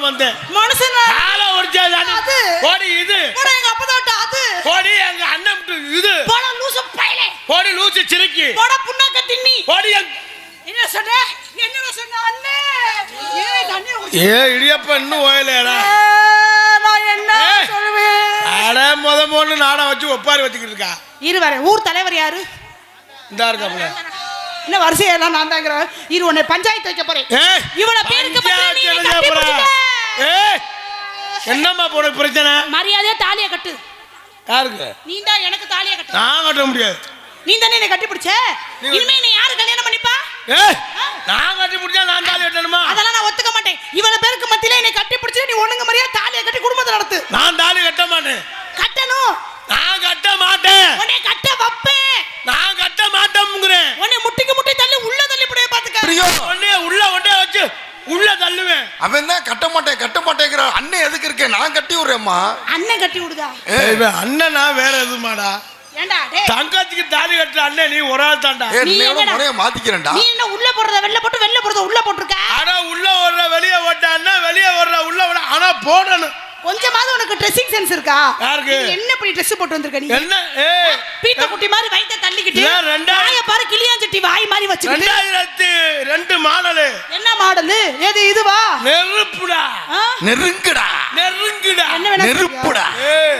வந்தேன். மனுஷன் கால ஒடிச்சது அது. ஓடி இது. போடா எங்க அப்பா தான் அது. ஓடி எங்க அண்ணன் இது. போடா லூசு பையலே. ஓடி லூசு சிரிக்கி. போடா புண்ணாக்க தின்னி. ஓடி என்ன சொன்னே? என்னடா சொன்ன அண்ணே? ஏய் தண்ணி ஊத்து. இடியப்ப இன்னும் ஓயலடா. நான் என்ன சொல்வேன்? அட மொதமொன்னு நாடா வச்சு ஒப்பாரி வச்சிட்டு இருக்கா. இரு வரேன். ஊர் தலைவர் யாரு? இந்தா இருக்காப்ல. என்ன வரிசையெல்லாம் நான் தாங்கறேன். இரு உன்னை பஞ்சாயத்து வைக்க போறேன். இவள பேருக்கு பத்தில நீ கட்டி பிடிச்ச. என்னம்மா போற பிரச்சனை? மரியாதையா தாலியை கட்டு. யாருக்கு? நீ தான் எனக்கு தாலியை கட்டு. நான் கட்ட முடியாது. நீ தானே என்ன கட்டி பிடிச்ச. இனிமே நீ யாரு கல்யாணம் பண்ணிப்பா? நான் கட்டி பிடிச்சா நான் தாலி கட்டணுமா? அதெல்லாம் நான் ஒத்துக்க மாட்டேன். இவள பேருக்கு மத்தியில என்னை கட்டி பிடிச்ச நீ ஒண்ணுங்க மரியாதை தாலியை கட்டி குடும்பத்தை நடத்து. நான் தாலி கட்ட மாட்டேன். கட்டணும். நான் கட்ட மாட்டேன். உன்னை கட்ட வப்பேன். நான் கட்ட மாட்டேங்கறேன். உன்னை முட்டிக்கு முட்டி தள்ளி உள்ள தள்ளி புடியே பாத்துக்க. உன்னை உள்ள ஒண்டே வச்சு உள்ள தள்ளுவேன். அவன் தான் கட்ட மாட்டேங்கற. அண்ணன் எதுக்கு இருக்கே? நான் கட்டி விடுறேம்மா. அண்ணன் கட்டி விடுதா? அண்ணனா வேற எதுமாடா? ஏண்டா டேய் தங்கச்சிக்கு தாலி கட்ட அண்ணன் நீ ஒரு ஆள் தான்டா. நீ என்ன முறைய மாத்திக்கிறேன்டா. நீ என்ன உள்ள போறத வெளிய போட்டு வெளிய போறத உள்ள போட்டுருக்க? அட உள்ள ஓடுற வெளிய ஓட்டான்னா வெளிய ஓடுற உள்ள ஓட. ஆனா போடணும். கொஞ்சமாவது உனக்கு ட்ரெஸ்ஸிங் சென்ஸ் இருக்கா? யாருக்கு? என்ன இப்படி Dress போட்டு வந்திருக்க நீ? என்ன பீத்த குட்டி மாதிரி வயித்தை தள்ளிக்கிட்டு வாயை பாரு கிளியாஞ்சட்டி வாய் மாதிரி வச்சிட்டு 2002 மாடல். என்ன மாடல்? ஏது இதுவா? நெருப்புடா. நெருங்குடா. நெருங்குடா. என்ன வேணா நெருப்புடா.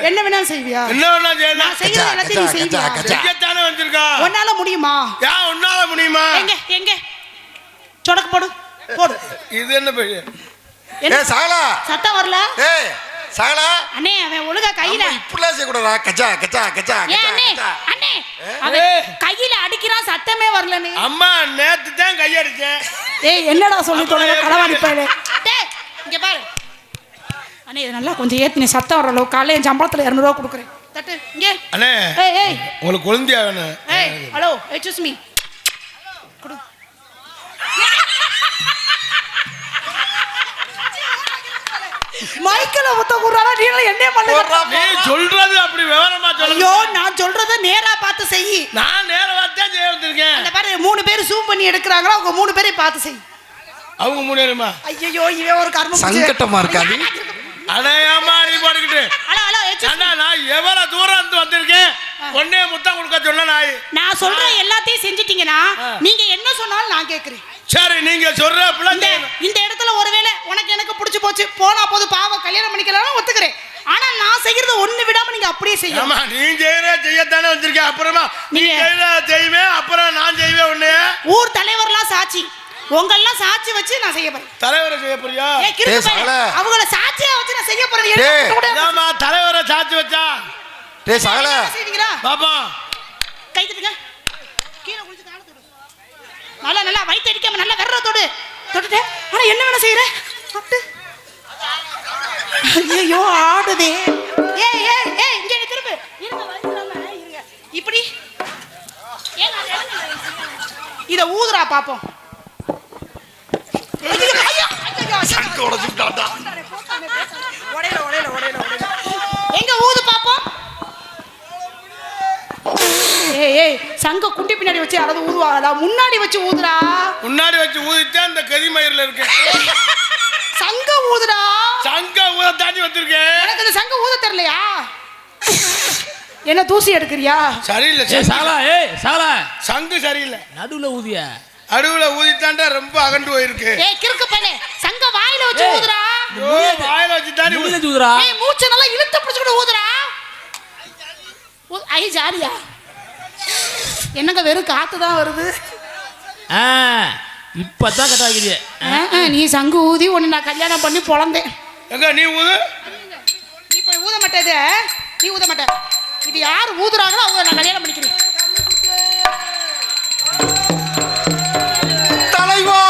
என்ன வேணா செய்வியா? என்ன வேணா செய்யலாம். நான் செய்யற எல்லாத்தையும் நீ செய்வியா? செய்யத்தானே வந்திருக்கா. உன்னால முடியுமா? உன்னால முடியுமா? எங்க சொடக்கு போடு போடு. இது என்ன பேரு? ஏய் சகலா சத்தம் வரல. ஏய் சகலா அண்ணே அவன் ஒழுங்கா கையில இப்படிலாம் செய்ய கூடாதா? கச்சா கச்சா கச்சா கச்சா. அண்ணே அவன் கையில அடிக்கிறான் சத்தமே வரலனே. அம்மா நேத்து தான் கை அடிச்சேன். டேய் என்னடா சொல்லி தொலைல களவாணி பையலே. டேய் இங்க பாரு அண்ணே இது நல்லா கொஞ்சம் ஏத்தினே சத்தம் வர அளவுக்கு காலையில என் சம்பளத்துல 200 ரூபாய் கொடுக்குறேன். தட்டு இங்க. அண்ணே ஏய் உங்களுக்கு குழந்தையா வேணும். ஹலோ எக்ஸ்கியூஸ் மீ குடு. மைக்கல முத்த குறாரா நீ என்ன பண்ணுற? நீ சொல்றது அப்படி விவரமா சொல்லு. ஐயோ நான் சொல்றத நேரா பார்த்து செய். நான் நேரா பார்த்தா செய்ய வந்திருக்கேன். அந்த பாரு 3 பேர் ஜூம் பண்ணி எடுக்கறாங்க. அவங்க 3 பேரை பார்த்து செய். அவங்க 3 பேருமா? ஐயோ இவன் ஒரு கர்மம் சங்கட்டமா இருக்காது. அடையாமா நீ போட்டுக்கிட்டு. ஹலோ அண்ணா நான் எவ்வளவு தூரம் இருந்து வந்திருக்கேன். ஒண்ணே முத்தம் கொடுக்க சொன்ன நான் சொல்ற எல்லாத்தையும் செஞ்சிட்டீங்கன்னா நீங்க என்ன சொன்னாலும் நான் கேக்குறேன். சரி நீங்க சொல்ற இந்த இடத்துல ஒருவேளை உனக்கு எனக்கு பிடிச்சு போச்சு போனா போது பாவ கல்யாணம் பண்ணிக்கலாம் ஒத்துக்கிறேன். ஆனா நான் செய்யறது ஒண்ணு விடாம நீங்க அப்படியே செய்யணும். ஆமா நீ செய்யத்தானே வந்திருக்க. அப்புறமா நீ செய்வேன் அப்புறம் நான் செய்வேன். ஒண்ணு ஊர் தலைவர்லாம் சாட்சி உங்களெல்லாம் சாட்சி வச்சு நான் செய்ய போறேன். தலைவரை செய்ய போறியா? அவங்கள சாட்சியா வச்சு நான் செய்ய போறேன். தலைவரை சாட்சி வச்சா டேய் சகல செய்வீங்களா? பாப்பா கை தட்டுங்க. கீழ குளிச்சு கால தொடு. நல்லா வயித்து அடிக்காம நல்லா வெறற தொடு. தொட்டுட்டே. ஆனா என்ன வேணா செய்யற? தொட்டு. ஐயோ ஆடுதே. ஏய் இங்க திரும்ப. இருங்க வயித்துலாம இருங்க. இப்படி. ஏங்க இத ஊதுறா பாப்போம். ஐயோ சங்க உடைச்சுட்டாடா. ஒடையில. எங்க ஊது பாப்போம். ஏய் சங்க குண்டி பின்னாடி வச்சு அத ஊதுவாங்கடா. முன்னாடி வச்சு ஊதுடா. முன்னாடி வச்சு ஊதிட்டே அந்த கதிமயிர்ல இருக்கு. சங்க ஊதுடா. சங்க ஊத தாண்டி வந்திருக்கேன். எனக்கு அந்த சங்க ஊத தெரியலையா? என்ன தூசி எடுக்கறியா? சரியில்லை. சகலா சங்கு சரியில்லை. நடுவுல ஊதிய நடுவுல ஊதிட்டாண்டா ரொம்ப அகண்டு போயிருக்கு. கிறுக்கு பையலே சங்க வாயில வச்சு ஊதுடா. வாயில வச்சு தாண்டி ஊதுறா. மூச்சு நல்லா இழுத்து பிடிச்சுக்கிட்டு ஊதுடா. ஐ ஜாலியா என்னங்க வெறும் காத்து தான் வருது. இப்பதான் கட்ட வைக்கிறீ. நீ சங்கு ஊதி உன்னை நான் கல்யாணம் பண்ணி பொழந்தேன். எங்க நீ ஊது. நீ போய் ஊத மாட்டேது. நீ ஊத மாட்ட. இது யார் ஊதுறாங்களோ அவங்க நான் கல்யாணம் பண்ணிக்கிறேன். தலைவா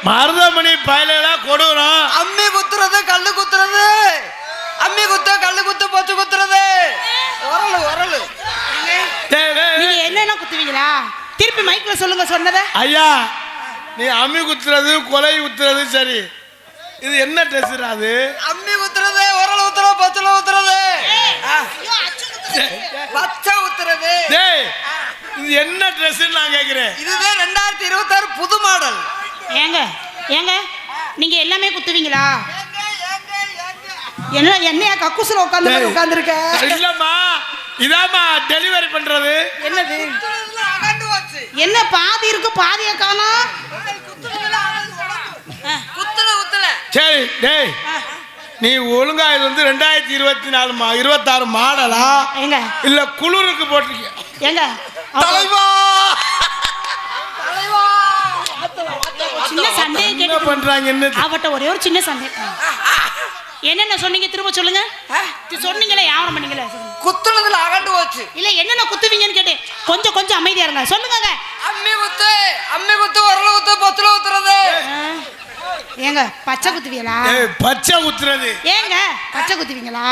மருதமணி பயலா கொடுறோம். அம்மி குத்துறது கல்லு குத்துறது. அம்மி குத்த கல்லு குத்து பச்சை குத்துறது. வரலு நீங்க என்னென்ன குத்துவீங்களா? திருப்பி மைக்ல சொல்லுங்க சொன்னத. ஐயா நீ அம்மி குத்துறது கொலை குத்துறது சரி. இது என்ன ட்ரெஸ்? அது அம்மி குத்துறது பொத்துல ஊத்துறது பச்சை ஊத்துறது. டேய் இது என்ன ட்ரெஸ் நான் கேக்குறேன். இதுவே 2026 புது மாடல். ஏங்க ஏங்க நீங்க எல்லாமே குத்துவீங்களா? என்ன என்னையா கக்கூசுல உட்காந்துருக்க? இல்லம்மா இதாம்மா டெலிவரி பண்றது. என்னது அகண்டு போச்சு. என்ன பாதி இருக்கு பாதியை காணோம். குத்துல சரி டேய் நீ ஒழுங்கா இது வந்து 2024 26 மாடலா ஏங்க இல்ல குளிருக்கு போட்டிருக்கிய? ஏங்க தலைவா சின்ன சந்தேகம் என்ன கேட்டு பண்றாங்க என்ன? அவட்ட ஒரே ஒரு சின்ன சந்தேகம். என்னென்ன சொன்னீங்க திரும்ப சொல்லுங்க. சொன்னீங்களே யாரும் பண்ணீங்களே குத்துனதுல அகண்டு போச்சு. இல்ல என்னென்ன குத்துவீங்கன்னு கேட்டேன். கொஞ்சம் அமைதியா இருங்க சொல்லுங்க. அம்மி குத்து உரல குத்து பொத்துல ஊத்துறது. ஏங்க பச்சை குத்துவீங்களா? பச்சை குத்துறது. ஏங்க பச்சை குத்துவீங்களா?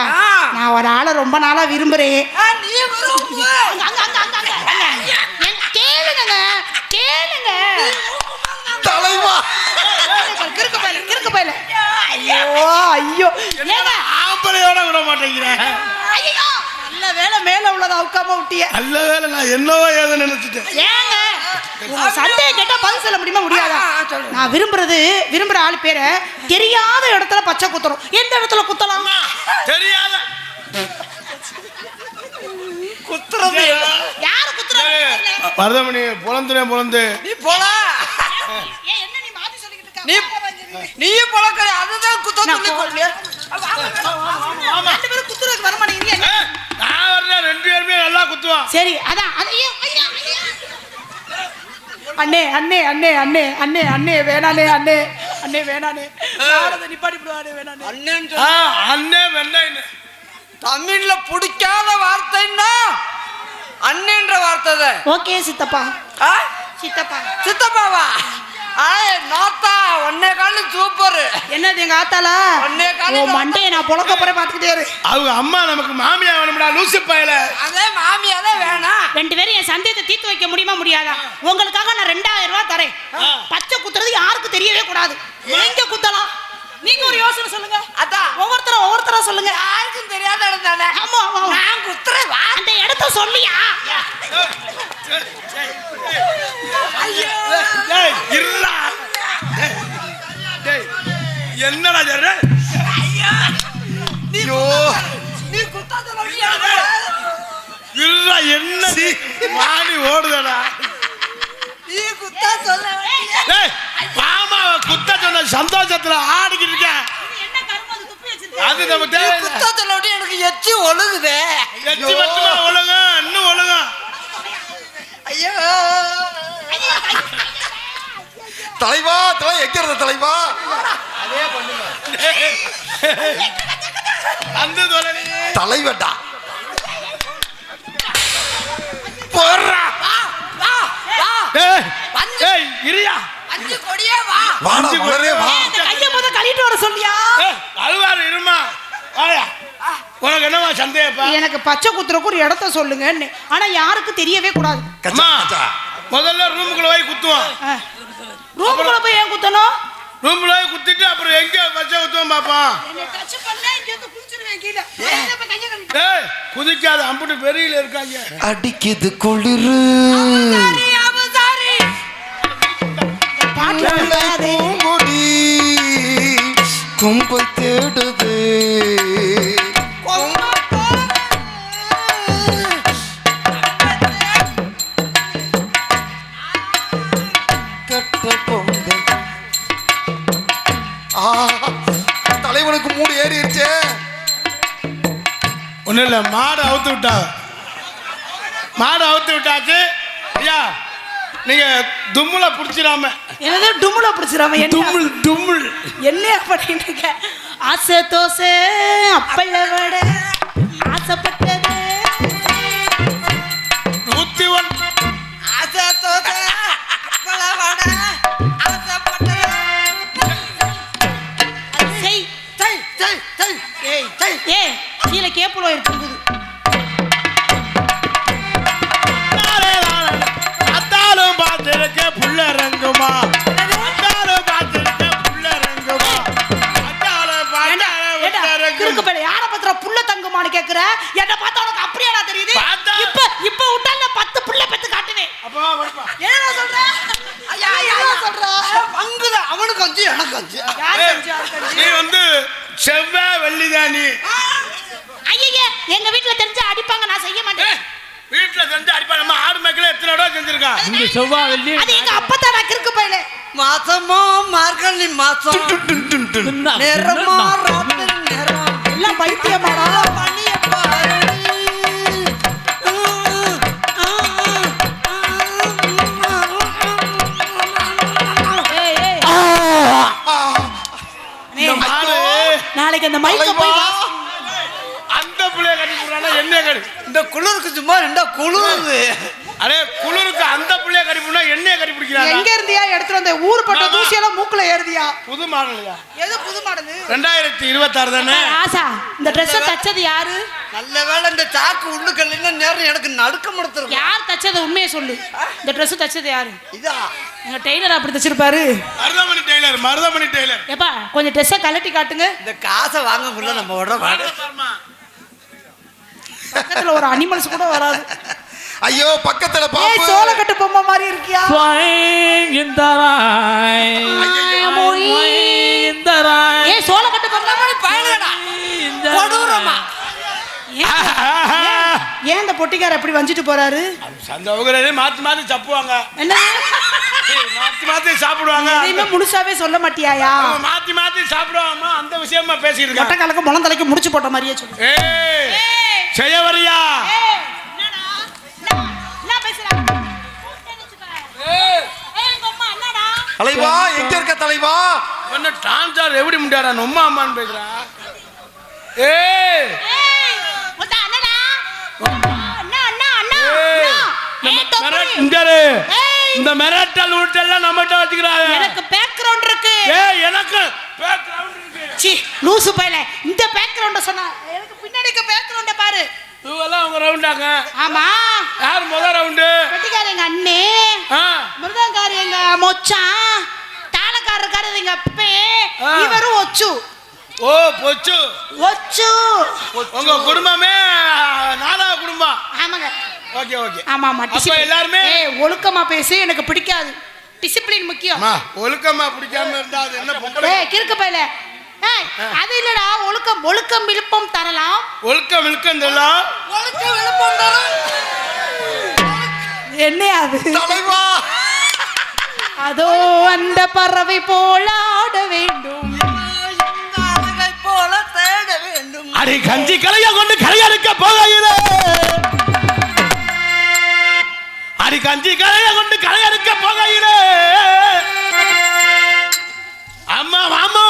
நான் ஒரு ஆளை ரொம்ப நாளா விரும்புறேன். நீ விரும்பு. கேளுங்க. தலைவா கிறுக்கு பையல. ஐயோ ஏங்க ஆம்பளையோட விட மாட்டேங்கிறேன். ஐயோ நல்ல வேலை மேல உள்ளத அவுக்காம விட்டிய. நல்ல வேலை நான் என்னவோ ஏதோ நினைச்சிட்டேன். ஏங்க உங்க சந்தேகம் கேட்டா பதில் சொல்ல முடியுமா முடியாதா? நான் விரும்புற ஆள் பேரை தெரியாத இடத்துல பச்சை குத்துறோம். எந்த இடத்துல குத்தலாம்? தெரியாத குத்துறது யாரு குத்துறாங்க? வரதமணி பொழந்து நீ போடா. ஏன் என்ன நீ மாத்தி சொல்லிக்கிட்டு இருக்க? நீ பொளக்கற அதுதான் குத்த சொல்லி கொள்ளியா? ரெண்டு பேரும் குத்துறதுக்கு வர மாட்டேங்கிறீங்க. நான் வரல 2 பேருமே நல்லா குத்துவான். சரி அதான் ஐயோ அண்ணே வேணானே அண்ணே வேணானே நாளை நிப்பாட்டி விடுவானே வேணானே. அண்ணன் அண்ணே வெண்ணெய் தமிழ்ல பிடிக்காத வார்த்தைன்னா அண்ணன்ற வார்த்தை. ஓகே சித்தப்பா. சித்தப்பாவா? நாத்தா ஒன்னே காலு சூப்பர். என்னது எங்க ஆத்தாளா? ஒன்னே காலு மண்டையை நான் புழக்க போறேன் பாத்துக்கிட்டே இரு. அவங்க அம்மா நமக்கு மாமியா வேணும்டா லூசு பயல. அதே மாமியாவே வேணாம். ரெண்டு பேரும் என் சந்தேகத்தை தீர்த்து வைக்க முடியுமா முடியாதா? உங்களுக்காக நான் 2000 ரூபாய் தரேன். பச்சை குத்துறது யாருக்கு தெரியவே கூடாது. எங்க குத்தலாம்? நீங்க ஒரு யோசனை சொல்லுங்க. அதான் ஒவ்வொருத்தரா சொல்லுங்க. யாருக்கும் தெரியாத இடம் தானே. ஆமா நான் குத்துறேன் வா. அந்த இடத்த சொல்லியா? ஐயோ டேய் இருடா. டேய் என்னடா ஜெர? ஐயோ நீ குத்தாத லோடியா. இருடா என்ன நீ வாடி ஓடுதடா. நீ குத்தா சொல்ல. டேய் மாமா குத்த சொன்ன சந்தோஷத்துல ஆடிக்கிட்டு இருக்க. என்ன கருமம் அது துப்பி வச்சிருக்க? அது நம்ம தேவை. குத்தாத லோடி எனக்கு எச்சி ஒழுகுதே. எச்சி மட்டுமா ஒழுங்க இன்னும் ஒழுங்க. ஐயோ தலைவா எங்க இருந்த தலைவா? அந்த தோழனே தலைவடா போறா. டேய் இரியா. அஞ்சு கொடியே வா. வாடா வளரே வா. இந்த கையை முத கழிட்டு வர சொல்லியா? அழுவாரு இருமா. வாயா. உனக்கு என்னவா சந்தேகப்பா? எனக்கு பச்சை குத்துறக்கு ஒரு இடத்த சொல்லுங்க. ஆனா யாருக்கு தெரியவே கூடாது. கச்சா அம்மா, கச்சா முதல்ல ரூமுக்குள்ள போய் குத்துவான். ரூமுக்குள்ள போய் ஏன் குத்தணும்? ரூம்ல போய் குத்திட்டு அப்புறம் எங்க பச்சை குத்துவான் பாப்பான். என்ன டச் பண்ணா இங்க வந்து குளிச்சிடுவேன் கீழ. கையை கழிட்டு. டேய் குதிக்காத அம்புட்டு பெரியல இருக்காங்க. அடிக்குது குளிரு பாட்டுல வராதே. முடி கும்பல் தேடுது கட்ட பொங்க. தலைவனுக்கு மூடு ஏறிடுச்சே. ஒன்றும் இல்லை மாடு அவுத்து விட்டாச்சு. ஐயா நீங்கள் தும்முல பிடிச்சிடாம. என்னது டும்முல பிடிச்சிடாம? தும்முள் என்ன பண்ணிட்டு இருக்க? ஆசை தோசை அப்பள வடை ஆசைப்பட்டது 101 ஆசை தோசை அப்பள வடை ஆசைப்பட்டது. செய் டேய் டேய் டேய் ஏய் டேய் ஏய் கீழே கேப்புல இருக்குது. அத்தாலும் பார்த்துருக்க புள்ள ரங்குமா. அத்தாலும் பார்த்துருக்க புள்ள ரங்குமா. அத்தாலும் கிறுக்கு பையல யாரை பத்திர புள்ள கேக்குற? என்ன பார்த்தா உனக்கு அப்படியாடா தெரியுது? பார்த்தா? இப்ப விட்டா நான் 10 புள்ள பெத்து காட்டுவேன். அப்பா வரப்பா. என்ன சொல்ற? ஐயா என்ன சொல்ற? பங்குதான் அவனுக்கு அஞ்சு எனக்கு அஞ்சு. யார் செஞ்சு யார் செஞ்சு? நீ வந்து செவ்வாய் வெள்ளிதானி. ஐயே எங்க வீட்ல தெரிஞ்சா அடிப்பாங்க, நான் செய்ய மாட்டேன். வீட்டுல செஞ்சு அடிப்பா. நம்ம ஆடு மேய்க்கல எத்தனை தடவை செஞ்சிருக்கான். இங்க செவ்வாய் வெள்ளி அது எங்க அப்பத்தாடா கிறுக்கு பையலே. மாசமோ மார்கழி மாசம் நேரமா ராத்திரி நேரம் எல்லாம் பைத்தியமாடா. பனிய பாரு. ஏய் ஏய் அண்ணே, ஆடு நாளைக்கு அந்த மைக்க போய் அந்த புள்ளைய கட்டி போடுறானா என்ன கடி? இந்த குளிருக்கு சும்மா ரெண்டா குளிருது. அடே குளிருக்கு அந்த புள்ளைய கட்டி போடுனா என்னைய கட்டி பிடிக்கிறாங்க. எங்க இருந்தியா எடுத்துட்டு வந்த? ஊர்பட்ட தூசி எல்லாம் மூக்குல ஏறுதியா? புது மாடலையா? எது புது மாடல்? 2026 தானே? ஆசா, இந்த Dress தச்சது யாரு? நல்ல வேளை இந்த சாக்கு உள்ளுக்கல்ல நேரம் எனக்கு நடுக்கம் எடுத்துரும். யார் தச்சது? உண்மையை சொல்லு. இந்த Dress தச்சது யாரு? இதா எங்க டெய்லர் அப்படி தச்சிருப்பாரு. மருதமணி டெய்லர். ஏப்பா கொஞ்சம் ட்ரெஸ்ஸை கழட்டி காட்டுங்க. இந்த காசை வாங்க முடியல நம்ம உடம்பு. பக்கத்துல ஒரு அனிமல்ஸ் கூட வராது. ஐயோ பக்கத்துல ஏய் பாப்பு. சோளக்கட்டு பொம்மை மாதிரி இருக்கியா? ஏய் சோளக்கட்டு பொம்மை மாதிரி பயலுடா. கொடூரமா. ஏன் இந்த பொட்டிக்கார எப்படி வஞ்சிட்டு போறாரு? சந்தவங்களே மாத்தி மாத்தி சப்புவாங்க. என்ன மாத்தி மாத்தி சாப்பிடுவாங்க. எதையுமே முழுசாவே சொல்ல மாட்டியாயா? மாத்தி மாத்தி சாப்பிடுவாமா அந்த விஷயமா பேசிட்டு இருக்க. மொட்டைக்காலுக்கு முளந்தலைக்கு முடிச்சு போட்ட மாதிரியே சொல்லு. ஏய் செய்ய வரியா? தலைவா எங்க இருக்க தலைவா? என்ன டான்ஸார் எப்படி முண்டாரா நொம்மா அம்மான்னு பேசுறா? ஏய் இந்த மிரட்டல் ஊட்டெல்லாம் நம்மகிட்ட வச்சுக்கிறாங்க. எனக்கு பேக்ரவுண்ட் இருக்கு. ஏய் எனக்கு பேக்ரவுண்ட் இருக்கு. சி லூசு பையல, இந்த பேக்ரவுண்ட சொன்னா எனக்கு பின்னாடி இருக்க பேக்ரவுண்ட பாரு. இவெல்லாம் அவங்க ரவுண்டாங்க. ஆமா யார் முதல் ரவுண்டு? வெட்டிக்கார எங்க அண்ணே, மிருதங்கார எங்க மொச்சான், தாளக்கார இருக்காரு எங்க அப்பே, இவரும் ஒச்சு. ஓ பொச்சு ஒச்சு. உங்க குடும்பமே நாடா குடும்பம். ஆமாங்க. Okay okay. ஆமா ஆமா. அப்ப எல்லாரும் ஏய் ஒழுக்கமா பேசு, எனக்கு பிடிக்காது. டிசிப்ளின் முக்கியம். அம்மா ஒழுக்கமா பிடிக்காம இருந்தா அது என்ன பொம்பளை? ஏய் கிறுக்கு பையல. ஏய் அது இல்லடா, ஒழுக்கம் ஒழுக்கம் விழுப்பம் தரலாம். ஒழுக்கம் விழுக்கம் தரலாம். ஒழுக்கம் விழுப்பம் தரலாம். என்ன அது? தலைவா அதோ அந்த பறவை போல ஆட வேண்டும், அழகை போல தேட வேண்டும். அடி கஞ்சி கலைய கொண்டு கரையறுக்க போகையிலே, அடி கஞ்சி கலைய கொண்டு கரையறுக்க போகையிலே, அம்மா மாமா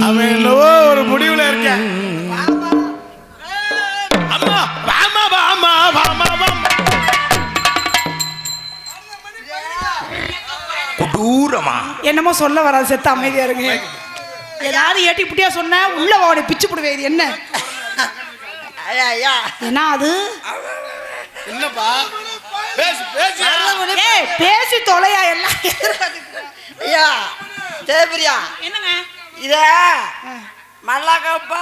அவன் என்னவோ ஒரு முடிவுல இருக்க. அம்மா வாமா வாமா வாமா வாமா. கொடூரமா என்னமோ சொல்ல வராது. செத்த அமைதியா இருங்க. ஏதாவது ஏட்டி புட்டியா சொன்ன உள்ள வாடி பிச்சு புடுவே. இது என்ன? ஐயா ஐயா என்ன அது? என்னப்பா பேசு பேசு. ஏய் பேசி தொலையா எல்லாம். ஐயா தேவரியா என்னங்க இத மல்லாக்கப்பா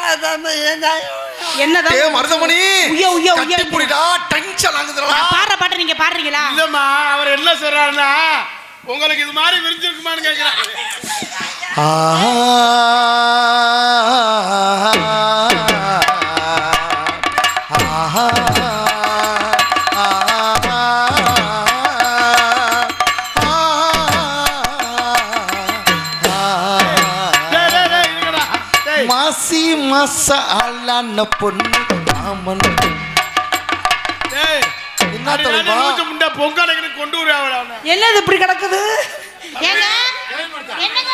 என்னதான் ஏ மருதமணி உய்ய உய்ய உய்ய. கட்டி புடிடா டென்ஷன் ஆகுதுடா. நான் பாடுற பாட்டை நீங்க பாடுறீங்களா? இல்லம்மா அவர் என்ன சொல்றாருன்னா உங்களுக்கு இது மாதிரி விரிஞ்சிருக்குமான்னு கேட்கிறேன். மாசி மாச ஆளான பொண்ணு ஆமன். என்ன தலைவா? பொங்கலுக்கு கொண்டு வருவாங்க. என்னது இப்படி கிடக்குது? ஏங்க என்னங்க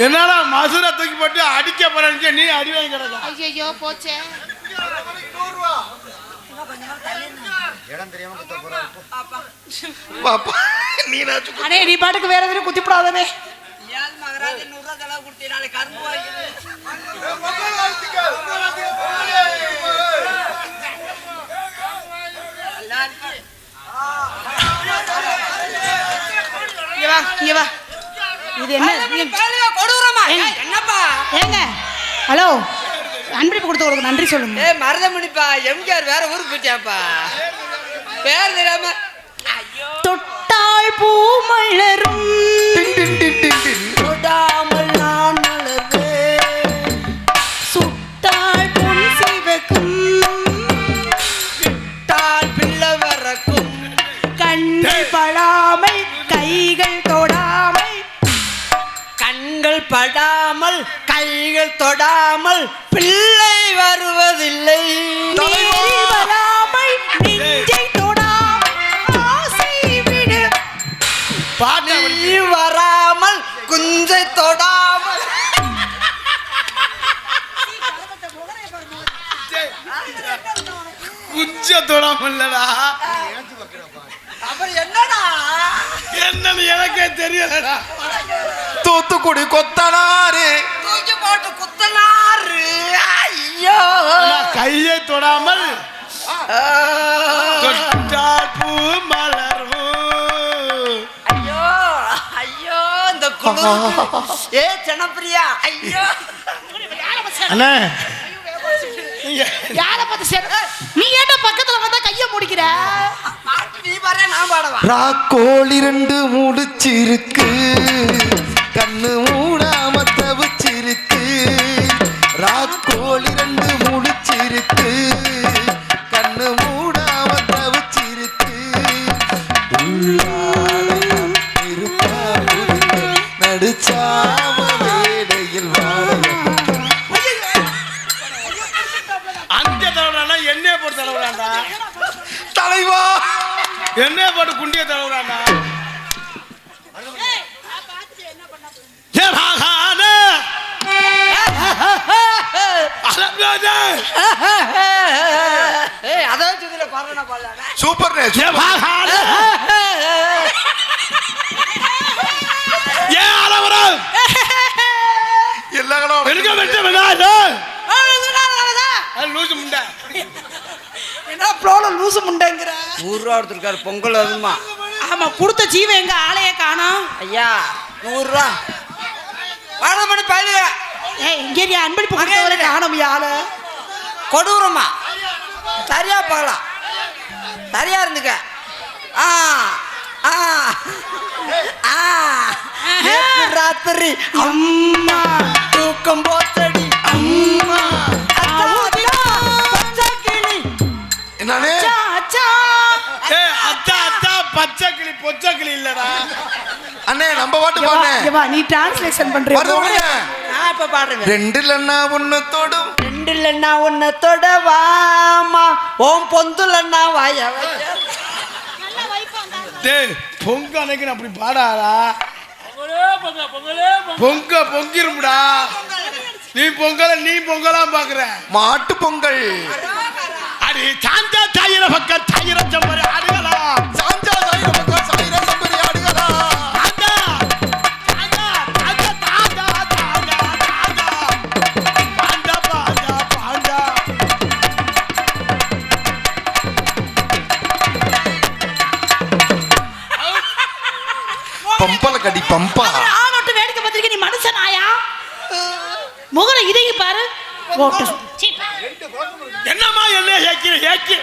என்னடா மசுரை தூக்கி போட்டு அடிக்க போறேன்னு நீ அடி வாங்கி கிடக்க. ஐயோ போச்சே. பாப்பா நீனாச்சு அண்ணே நீ பாட்டுக்கு வேற எதுவும் குத்திப்படாதே. மகராஜ் 100 ரூபாய் செலவு கொடுத்து நாளை கரும்பு வாங்கி இங்க வா இங்க வா. இது என்ன? ஹலோ அன்பளிப்பு கொடுத்தவங்களுக்கு நன்றி சொல்லுங்க. ஏ மருதமணிப்பா, எம்ஜிஆர் வேற ஊருக்கு போயிட்டாப்பா, பேர் தெரியாம. தொட்டாள் பூ மலரும் தொடாமல் நான் மலர்வேன், சுட்டாள் பொன் சிவக்கும் விட்டால் பிள்ளை வரக்கும், கண்கள் படாமல் கைகள் தொடாமல் கண்கள் படாமல் கைகள் தொடாமல் பிள்ளை வருவதில்லை, நேரில் வராமல் நெஞ்சை தொடாமல் ஆசை விடு, பாட்டை நீ வராமல் குஞ்சை தொடாமல். குஞ்ச தொடாமல்லடா. அப்புறம் என்னடா? என்னன்னு எனக்கே தெரியலடா. தூத்துக்குடி கொத்தனாரு தூக்கி போட்டு குத்தனாரு. ஐயோ கையை தொடாமல் தொட்டால் பூ மலரும். ஐயோ ஐயோ இந்த குளிருக்கு. ஏ ஜனப்பிரியா, ஐயோ அண்ணே யாரை பார்த்து சேர நீ ஏட்ட பக்கத்துல வந்தா கைய முடிக்கிற. பாட்டு நீ பாரு, நான் பாடவா? ராக்கோழி 2 முடிச்சிருக்கு, கண்ணு மூடாம தவிச்சிருக்கு. ராக்கோழி 2 முடிச்சிருக்கு, கண்ணு மூடாம தவிச்சிருக்கு. உள்ளாடையம் இருப்பாருங்க, நடுச்சாம வேடையில் வாழையம். அங்க தடவுறாண்டா, என்னைய போட்டு தடவுறாண்டா, தலைவா என்னைய போட்டு குண்டிய தடவுறாண்டா. ஏ மகானே அலம்ராஜே, ஏய் அதை வச்சு இதுல பாடுறா பாடல. சூப்பர்ண்ணே ஏ மகானே, ஏ அலவரம் எல்லாம் வெறுக்க வெட்ட வேணாது. லூசு முண்டை. என்ன ப்ளோல லூசு முண்டைங்கிற. 100 ரூபா எடுத்துருக்காரு பொங்கல் அதுமா. ஆமா கொடுத்த ஜீவன் எங்க ஆளையே காணோம். ஐயா 100 ரூபா வாழை மணி பயிலுக. ஏய் இங்கேயா அன்பளிப்பு கொடுத்தவரை காணோம் ஆளு. கொடூரமா சரியா பார்க்கலாம், சரியா இருந்துக்க. ஆ ஆ ஆ நேத்து ராத்திரி அம்மா தூக்கம் போத்தடி அம்மா பச்சை கிளி. என்னண்ணே அச்சா ஏ அத்தா அத்தா பச்சை கிளி பொச்சை கிளி இல்லடா. அண்ணே நம்ம பாட்டு பாடுனே வா நீ டிரான்ஸ்லேஷன் பண்ற. நான் இப்ப பாடுறேன். 2 இல்லன்னா 1 தொடும், 2 இல்லைன்னா உன்னை தொடவாமா, ஓம் பொந்துலன்னா வாய வைக்க. டேய் பொங்க அன்னைக்கு நான் அப்படி பாடாதா, பொங்க பொங்கிரும்டா. நீ பொங்கல நீ பொங்கலாம் பாக்குற. மாட்டு பொங்கல் அடி சாந்தா தாயிர பக்கம் தாயிர சம்பரி ஆடுகலாம். சாஞ்சா சாயிர பக்கம் சாயிர சம்பரி ஆடுகலாம். தாண்டா தாண்டா தாண்டா தாண்டா தாண்டா தாண்டா பாண்டா பாண்டா. பம்பல கடி பம்பா. ஆனோட்டு வேடிக்கை பார்த்திருக்க நீ மனுஷன் ஆயா. முகர இதையும் பாரு. ஓட்டு என்னம்மா என்ன ஏக்கிற ஏக்கி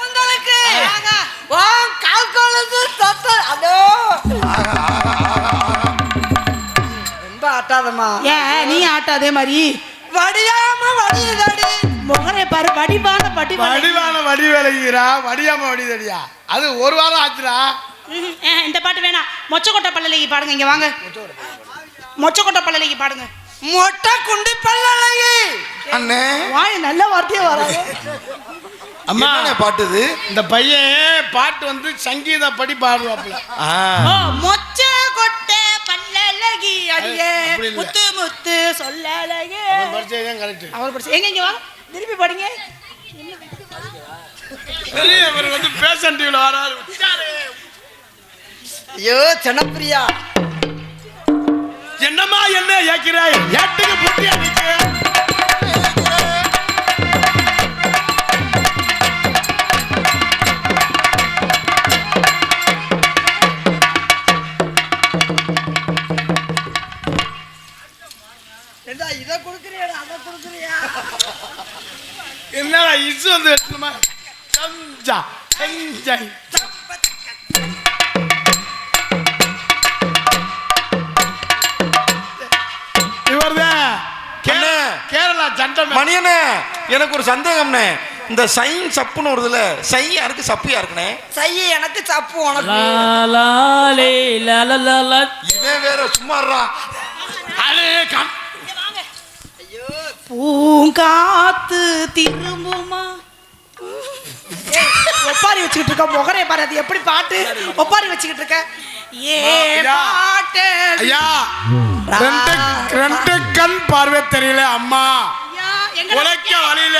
உங்களுக்கு ஓம் கால்கோலது தொத்த அதோ ரொம்ப ஆட்டாதம்மா. ஏன் நீ ஆட்டாதே மாதிரி வடியாம வடியுதடி. முகரை பாரு வடிவான பட்டி வடிவான வடி வேலைக்கிறா, வடியாம வடிதடியா. அது ஒரு வாரம் ஆச்சுடா. இந்த பாட்டு வேணாம். மொச்சக்கொட்டை பல்லலைக்கு பாடுங்க. இங்க வாங்க. மொச்சக்கொட்டை பல்லலைக்கு பாடுங்க. மொட்டை குண்டி பல்லழகி. அண்ணே வாய் நல்ல வார்த்தையே வராது. அம்மா என்னண்ணே பாட்டுது? இந்த பையன் பாட்டு வந்து சங்கீத படி பாடுவாப்புல. ஓ மொச்ச கொட்டை பல்லழகி அடியே அப்படி இல்ல. முத்து முத்து சொல்லழகே. படிச்சதான் கரெக்ட். அவர் படிச்சு எங்க இங்க வாங்க. திருப்பி பாடுங்க. சரி அவர் வந்து பேஷன் டிவில வராரு. ஐயோ ஜனப்பிரியா, என்னம்மா என்ன ஏக்கிறாய் ஏட்டுக்கு புட்டி அடிக்கு. இதை கொடுக்குறியா அதை கொடுக்குறியா என்னடா இசு வந்து வெட்டணுமா சஞ்சா சஞ்சை இவர்தான் அண்ணே. கேரளா சண்டை மணியண்ணே எனக்கு ஒரு சந்தேகம்ண்ணே இந்த சைன் சப்புன்னு வருதுல சை யாருக்கு சப்பு யாருக்குண்ணே செய்ய எனக்கு சப்பு உனக்கு லாலே லாலா இவன் வேற சும்மாறா அது பூங்காத்து திரும்புமா ஒப்பாரி வச்சுக்கிட்டு இருக்க முகரே பாரு அது எப்படி பாட்டு ஒப்பாரி வச்சுக்கிட்டு இருக்க ஏ ஐயா. பாட்டு ஐயா ரெண்டு கண் பார்வை தெரியல அம்மா ஐயா, எங்கடா- உழைக்க வழியில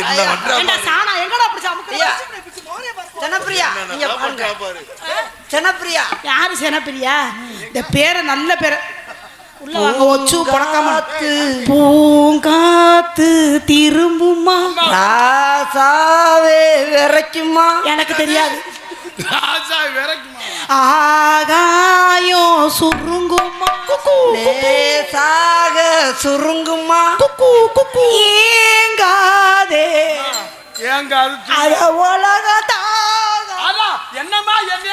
என்ன பண்றா ஏண்டா சாணா, எங்கடா பிடிச்ச அமுக்கு? ஐயா. பிடிச்சு மோரைய பாரு. ஜனப்பிரியா நீங்க பாருங்க ஜனப்பிரியா யாரு சேனப்பிரியா இந்த பேரை நல்ல பேரை உள்ள வாங்க ஒச்சு பழக்காம பூங்காத்து திரும்புமா ராசாவே விரைக்குமா எனக்கு தெரியாது ராஜா விரைக்குமா ஆகாயம் சுருங்குமா குக்கு லேசாக சுருங்குமா குக்கு குக்கு ஏங்காதே ஏங்க அது அத உலகத்தாக அதான் என்னம்மா என்ன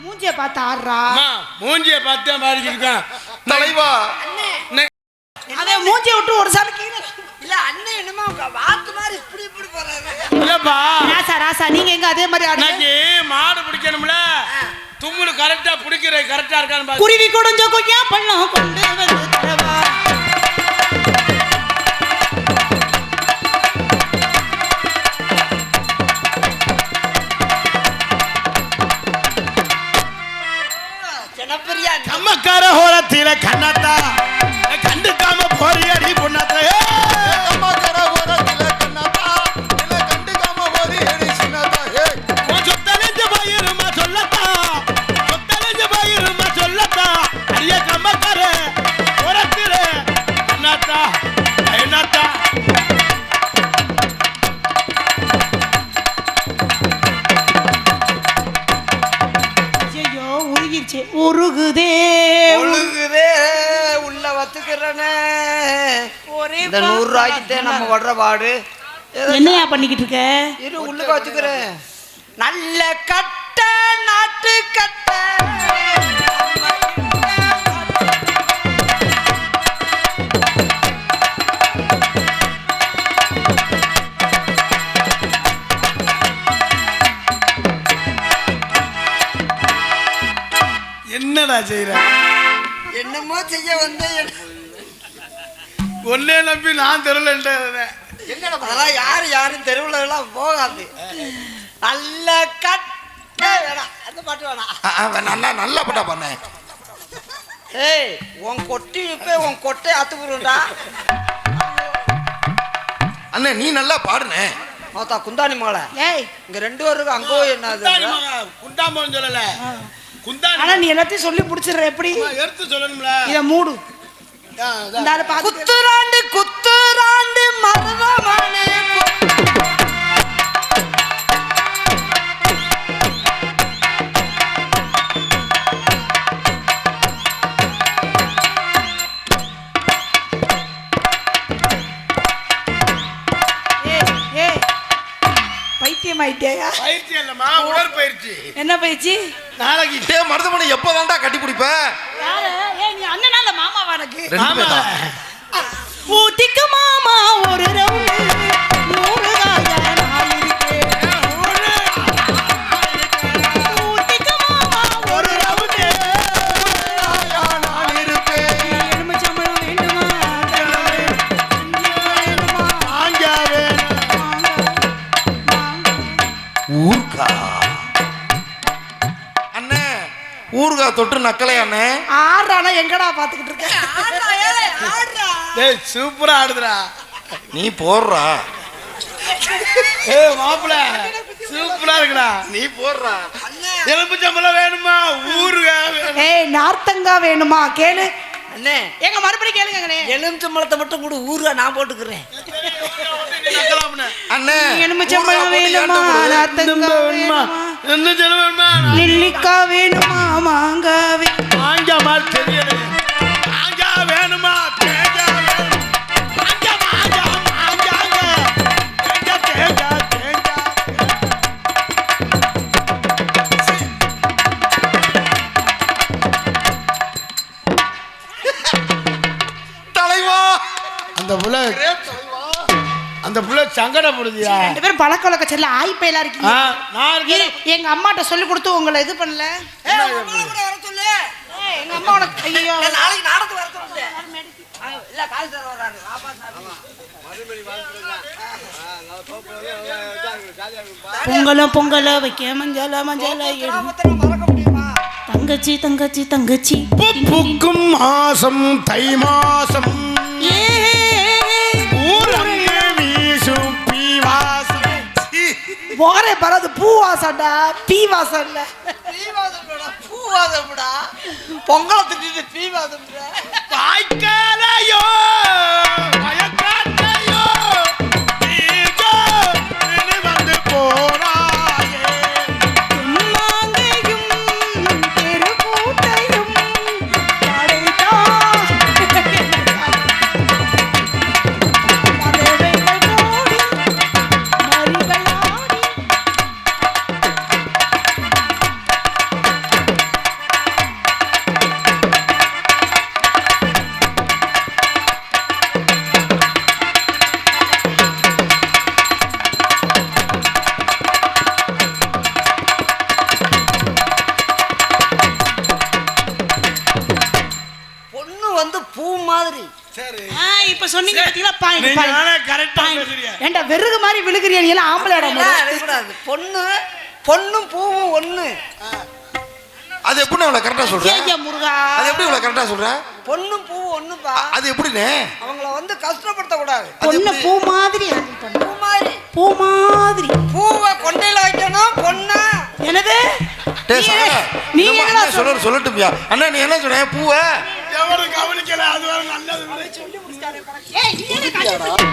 மூஞ்சிய பார்த்து ஆடுறா மூஞ்சியை பார்த்தே மாறிக்கிட்டு இருக்கான் தலைவா அவன் மூஞ்சிய விட்டு ஒரு சாமி கீழே இல்ல அண்ணன் என்னமா வாத்து மாதிரி இப்படி இப்படி போறாங்க இல்லப்பா ராசா ராசா நீங்க எங்க அதே மாதிரி ஆடுங்க இன்னைக்கு மாடு பிடிக்கணும்ல தும்முனு கரெக்டா பிடிக்கிற கரெக்டா இருக்கான்னு பாரு. குருவி குடஞ்ச கொய்யா பள்ளம் கொண்டு வந்து தரவா ஜனப்பிரியா கம்மக்கார ஹோரத்தில கண்ணாத்தா கண்டுக்காம போறியடி பொண்ணாத்தா சொத்தலைஞ்ச பயிருமா சொல்லத்தா சொத்தலைஞ்ச பயிருமா சொல்லத்தா அரிய கம்மக்கார ஹோரத்தில கண்ணாத்தா ஐநாத்தா ஐயோ உருகிருச்சு உருகுதே ஒழுகுதே உள்ள வத்துக்கிறனே ஒரே இந்த 100 ரூபாய்க்கு நம்ம வர்ற பாடு என்னையா பண்ணிக்கிட்டு இருக்க இரு உள்ளுக்கு வச்சுக்கிறேன் நல்ல கட்ட நாட்டு கட்ட என்னடா செய்யற என்னமோ செய்ய வந்தேன் ஒன்னே நம்பி நான் தெருலன்ற அதெல்லாம் யாரும் தெருவுல எல்லாம் போகாது நல்ல கட்ட வேணாம் அந்த பாட்டு வேணாம் நல்லா நல்லா பட்டா பண்ணேன் ஏய் உன் கொட்டி இப்ப உன் கொட்டை அத்துக்குறா அண்ணே நீ நல்லா பாடுனே மொத்தா குந்தாணி மகளை ஏய் இங்க 2 பேருக்கு அங்கோ என்னது குண்டாமன்னு சொல்லல குந்தாணி ஆனா நீ எல்லாத்தையும் சொல்லி புடிச்சிடுற எப்படி எடுத்து சொல்லணும்ல இத மூடு இந்த ஆளு பாத்து குத்துராண்டு குத்துராண்டு மருதமணி ஏய் ஏய் பைத்தியம் ஆயிட்டியா பயிற்சி இல்லம்மா உடற்பயிற்சி என்ன பயிற்சி நாளைக்கு டே மருதமணி எப்பதான்டா கட்டி பிடிப்ப யாரு ஏய் நீ அண்ணனா இல்ல மாமாவா எனக்கு ரெண்டு பேர் தான் ஊட்டிக்கு மாமா ஒரு ரவுண்டு 100 காய நான் இருக்கேன் ஊட்டிக்கு மாமா ஒரு ரவுண்டு நான் இருப்பேன் எலுமிச்சம்பழம் வேண்டுமா வேண்டுமா வாங்க ஊர்கா அண்ணே ஊர்கா தொட்டு நக்கலை அண்ணே ஆடுறானா எங்கடா பாத்துக்கிட்டு இருக்க டேய் சூப்பரா ஆடுதுடா நீ போடுறா ஏய் மாப்ள சூப்பரா இருக்குடா நீ போடுறா அண்ணே எலும்புச்சம்பளம் வேணுமா ஊறுகாய் வேணும். ஏய் நார்த்தங்காய் வேணுமா கேளு அண்ணே எங்க மறுபடியும் கேளுங்கண்ணே. எலுமிச்சம்பழத்தை மட்டும் கூட ஊருகா நான் போட்டுக்கிறேன். நக்கலாம்ண்ணே. அண்ணே எலுமிச்சம்பழம் ஊறுகாய் போட்டு வேணுமா ஏன்டா போடுற? நார்த்தங்காய் வேணுமா என்ன ஜனம் வேணுமா நெல்லிக்காய் வேணுமா மாங்காய் வேணுமா? மாஞ்சா மாதிரி தெரியல. மாஞ்சா வேணுமா தேஞ்சா வேணும். மாஞ்சா மாஞ்சா மாஞ்சாங்க தேஞ்சா தேஞ்சா தேஞ்சா. தலைவா அந்த புள்ள சங்கடப்படுதியா? ரெண்டு பேரும் பழக்க வழக்க செல்ல ஆய்ப்பையில இருக்கீங்க. நான் இருக்கேன். எங்க அம்மாட்ட சொல்லி கொடுத்து உங்களை இது பண்ணல. ஏய், உன் அம்மாவை கூட வர சொல்லு. எங்க அம்மா உனக்கு ஐயோ ஏய், நாளைக்கு நாடகத்துக்கு வர சொல்லு. இல்ல காசு தர வராரு. வாப்பா சாமி. பொங்கல வைக்க மஞ்சள பத்திரம் மறக்க முடியுமா? தங்கச்சி தங்கச்சி தங்கச்சி பூக்கும் மாசம் தை மாசம் ஊரங்கு வீசும் பீவாசம். போரே பரது பூ வாசம்டா பீ வாசம் இல்ல. பூவாதம்டா. பொங்கலை திட்டிட்டு பீவாதம்டா. வாய்க்காலையோ வயக்காட்டையோ நீங்கோ வந்து போறாயே. மாங்கையும் தெருக்கூட்டையும் பொண்ணு வந்து பூ மாதிரி. இப்ப சொன்னீங்க பாத்தீங்களா பாயிண்ட் நீங்க பாயிண்ட் கரெக்டா பேசுறீங்க. ஏண்டா வெறுகு மாதிரி விழுகுறியா நீ எல்லாம் ஆம்பளை இடம் எல்லாம் எடுக்கக்கூடாது. பொண்ணும் பூவும் ஒண்ணு. அது எப்படி இவ்வளவு கரெக்டா சொல்ற? ஐயா முருகா அது எப்படி இவ்வளவு கரெக்டா சொல்ற? பொண்ணும் பூவும் ஒண்ணுப்பா. அது எப்படினே? அவங்கள வந்து கஷ்டப்படுத்த கூடாது. பொண்ணு பூ மாதிரி handle பண்ணு. பூ மாதிரி. பூ மாதிரி பூவை கொண்டையில வைக்கணும். பொண்ணா என்னது டேய் சார் நீ என்னடா சொல்ற? சொல்லட்டும்யா அண்ணா நீ என்ன சொன்ன பூவை எவரும் கவனிக்கல. அது வர நல்லது. ஏய் நீ என்ன கஷ்டப்படுற?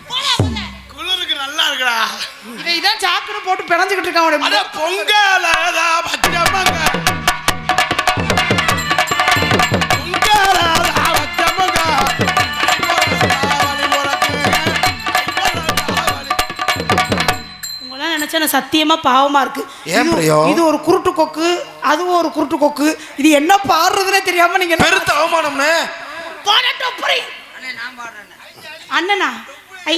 போடா உள்ள. குளிருக்கு நல்லா இருக்குடா. இதான் சாக்குன்னு போட்டு பிணைஞ்சிக்கிட்டு இருக்கான் அவனை. அட பொங்கலதா பச்சமங்க பொங்கலதா பச்சமங்க உங்களாம் நினைச்சா நான் சத்தியமா பாவமா இருக்கு. ஏன் பிரியோ? இது ஒரு குருட்டு கொக்கு அதுவும் ஒரு குருட்டு கொக்கு. இது என்ன பாடுறதுனே தெரியாம நீங்க பெருத்த அவமானம்னே. பாடட்டும் புரி. அண்ணே நான் பாடுறேன். அண்ணனா ஐ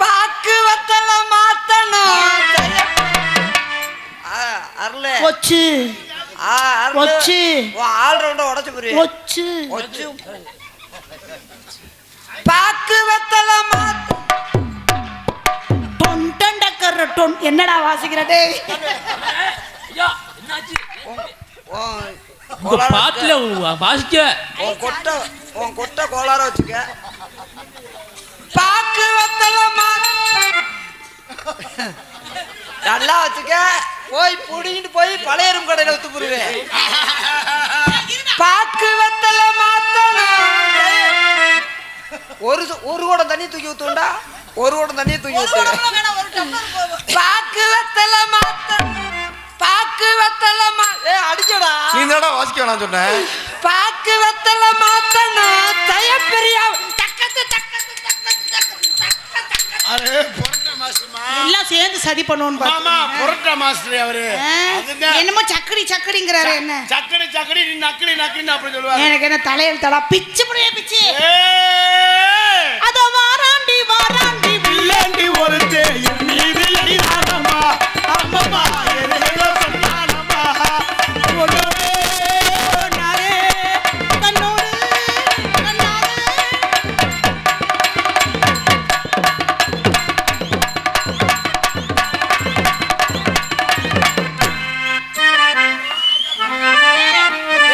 பாக்கு வத்தல மாத்தணும். அருள ஒச்சு அருள ஒச்சு ஆல் ரவுண்ட உடைச்சு புரிய. ஒச்சு ஒச்சு பாக்கு வத்தல மாத்த டொன் டண்டக்கற டொன். என்னடா வாசிக்கிற டேய்? உங்க பாட்டுல வாசிக்க உன் கொட்டை கோளார வச்சுக்க. பாக்கு வத்தல நல்லா வச்சுக்க. போய் புடிங்கிட்டு போய் பழைய எறும்பு கடையில வித்து புரிவேன். பாக்கு வத்தல மாத்தணும். ஒரு குடம் தண்ணி தூக்கி ஊத்துண்டா. ஒரு குடம் தண்ணியை தூக்கி ஊத்து. பாக்கு வத்தல மாத்தணும். பாக்கு வத்தல அடிச்சடா. நீ என்னடா வாசிக்க வேணாம் சொன்ன? பாக்கு வத்தல மாத்தணும். தய பெரியா தக்கத்து தக்கத்து அரே பொரட்டா மாஸ்டர்மா. எல்லாம் சேர்ந்து சதி பண்ணுவோம் மாமா பொரட்டா மாஸ்டர் அவரு. அதுதான் என்னமோ சக்கடி சக்கடிங்கறாரு. என்ன சக்கடி சக்கடி நீ நக்கடி நக்கடி அப்படி சொல்லுவாரு. எனக்கு என்ன தலையில் தடா பிச்சு புடியே பிச்சு. ஏய் அத வாராண்டி வாராண்டி வில்லண்டி ஒருத்தே என் மீது எரிதானம்மா. அம்மம்மா என்ன சொன்னானம்மா. ஒன்னோடு நாரே தன்னோடு தன்னாரே.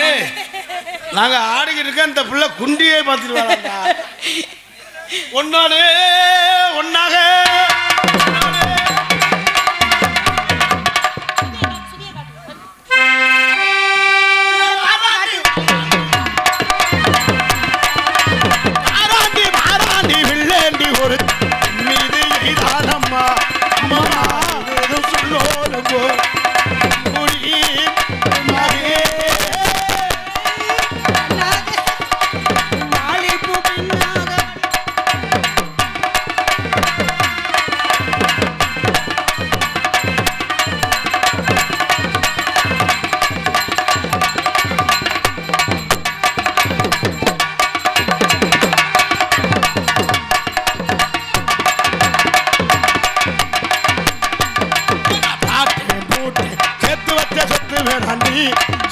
ஏய் நாங்க ஆடிக்கிட்டு இருக்க இந்த புள்ள குண்டியே பார்த்துட்டு வராங்க. ஒன்னோடு ஒன்னாக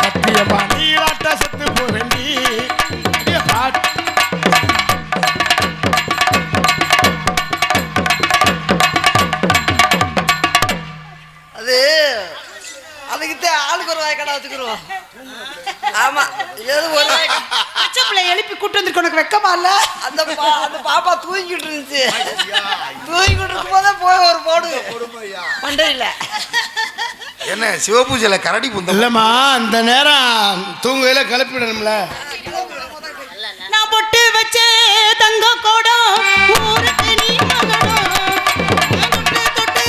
சத்தியமா நீராட்ட செத்து போவேண்டி பாட்டு அது அதுக்கிட்ட ஆளுக்கு ஒரு வாய்க்கடை வச்சுக்கிறோம். ஆமா ஏதோ ஒரு பச்சை பிள்ளை எழுப்பி கூட்டு வந்திருக்க உனக்கு வெக்கமா இல்ல? அந்த பாப்பா தூங்கிட்டு இருந்துச்சு. தூங்கிட்டு இருக்கும் போதே போய் ஒரு போடு மண்டையில. என்ன சிவபூஜையில கரடி புந்தம் இல்லம்மா அந்த நேரம் தூங்குகையில கிளப்பிடணும்ல. நான் பொட்டு வச்ச தங்க கோடம் ஊருக்கு நீ மகனம் தொட்டு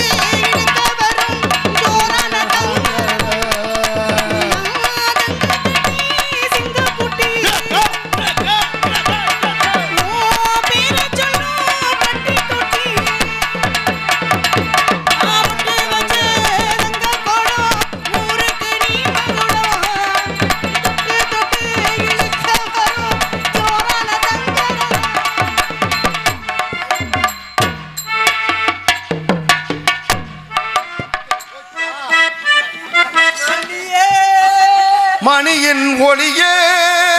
இழுக்க வரும் ஜோரான சிங்கக்குட்டி பேரை சொல்லும் பட்டி தொட்டி நான் பொட்டு வச்ச தங்க கோடம் ஊருக்கு நீ மகனம் தொட்டு இழுக்க வரும் ஜோரான மணியின் ஒளியே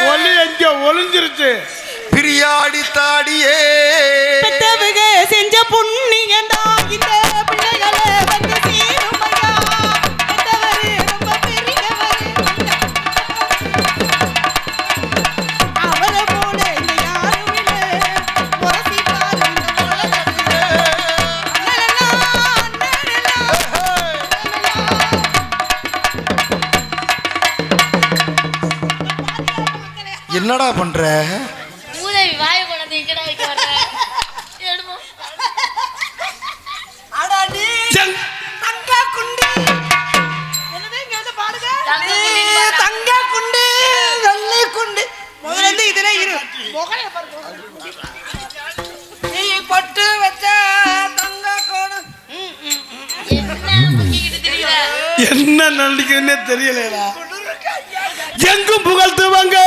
ஒலி எங்க ஒளிஞ்சிருச்சு. பிரியாடி தாடியே பெத்தவங்க செஞ்ச புண்ணியந்தா இந்த பிள்ளைகளை வந்து சேருமையா. பெத்தவரு ரொம்ப பெரியவரு, அவரை போல இங்க யாரும் இல்ல. உரசி பாரு இந்த உலகத்துல. அண்ணலா, அண்ணலா, என்னடா பண்ற? மூதேவி வாய குழந்தை இங்கடா வைக்க வர்ற எடுமோ அடாடி ஜங். தங்க குண்டு. என்னது இங்க வந்து பாருங்க. தங்க நீ குண்டின்னு பாரு. தங்க குண்டு வெள்ளை குண்டு. முதல்ல இருந்து இதுல இரு. முகலைய பாருங்க. நீ பட்டு வச்ச தங்க கோடு. என்ன முக்கிக்கிட்டு திரியுற என்ன நடிக்குதுன்னே தெரியலடா. எங்கும் புகழ்த்துவாங்க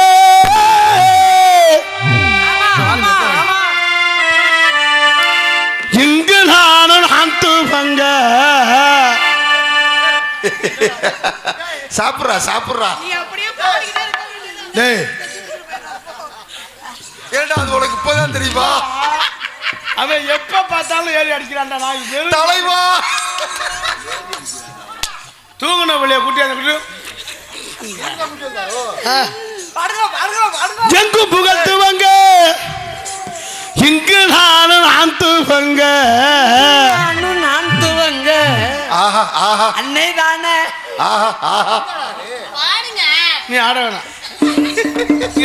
இங்கு நானும் ஆந்துவாங்க. சாப்பிட்றா சாப்பிட்றா. நீ அப்படியே பாடிக்கிட்டே இருக்க. டேய் ஏண்டா அது உனக்கு இப்பதான் தெரியுமா? அவன் எப்ப பார்த்தாலும் ஏறி அடிக்கிறான்டா. நான் வெறும் தலைவா தூங்குன வழியா கூட்டியாந்து பாடுங்க பாடுங்க பாடுங்க. எங்கும் புகழ்த்துவாங்க இங்கு நானும் ஆந்துவாங்க. நானும் நான் துவங்க ஆஹா ஆஹா அன்னை தானே. ஆஹா ஆஹா. பாருங்க நீ ஆட வேணாம். நீ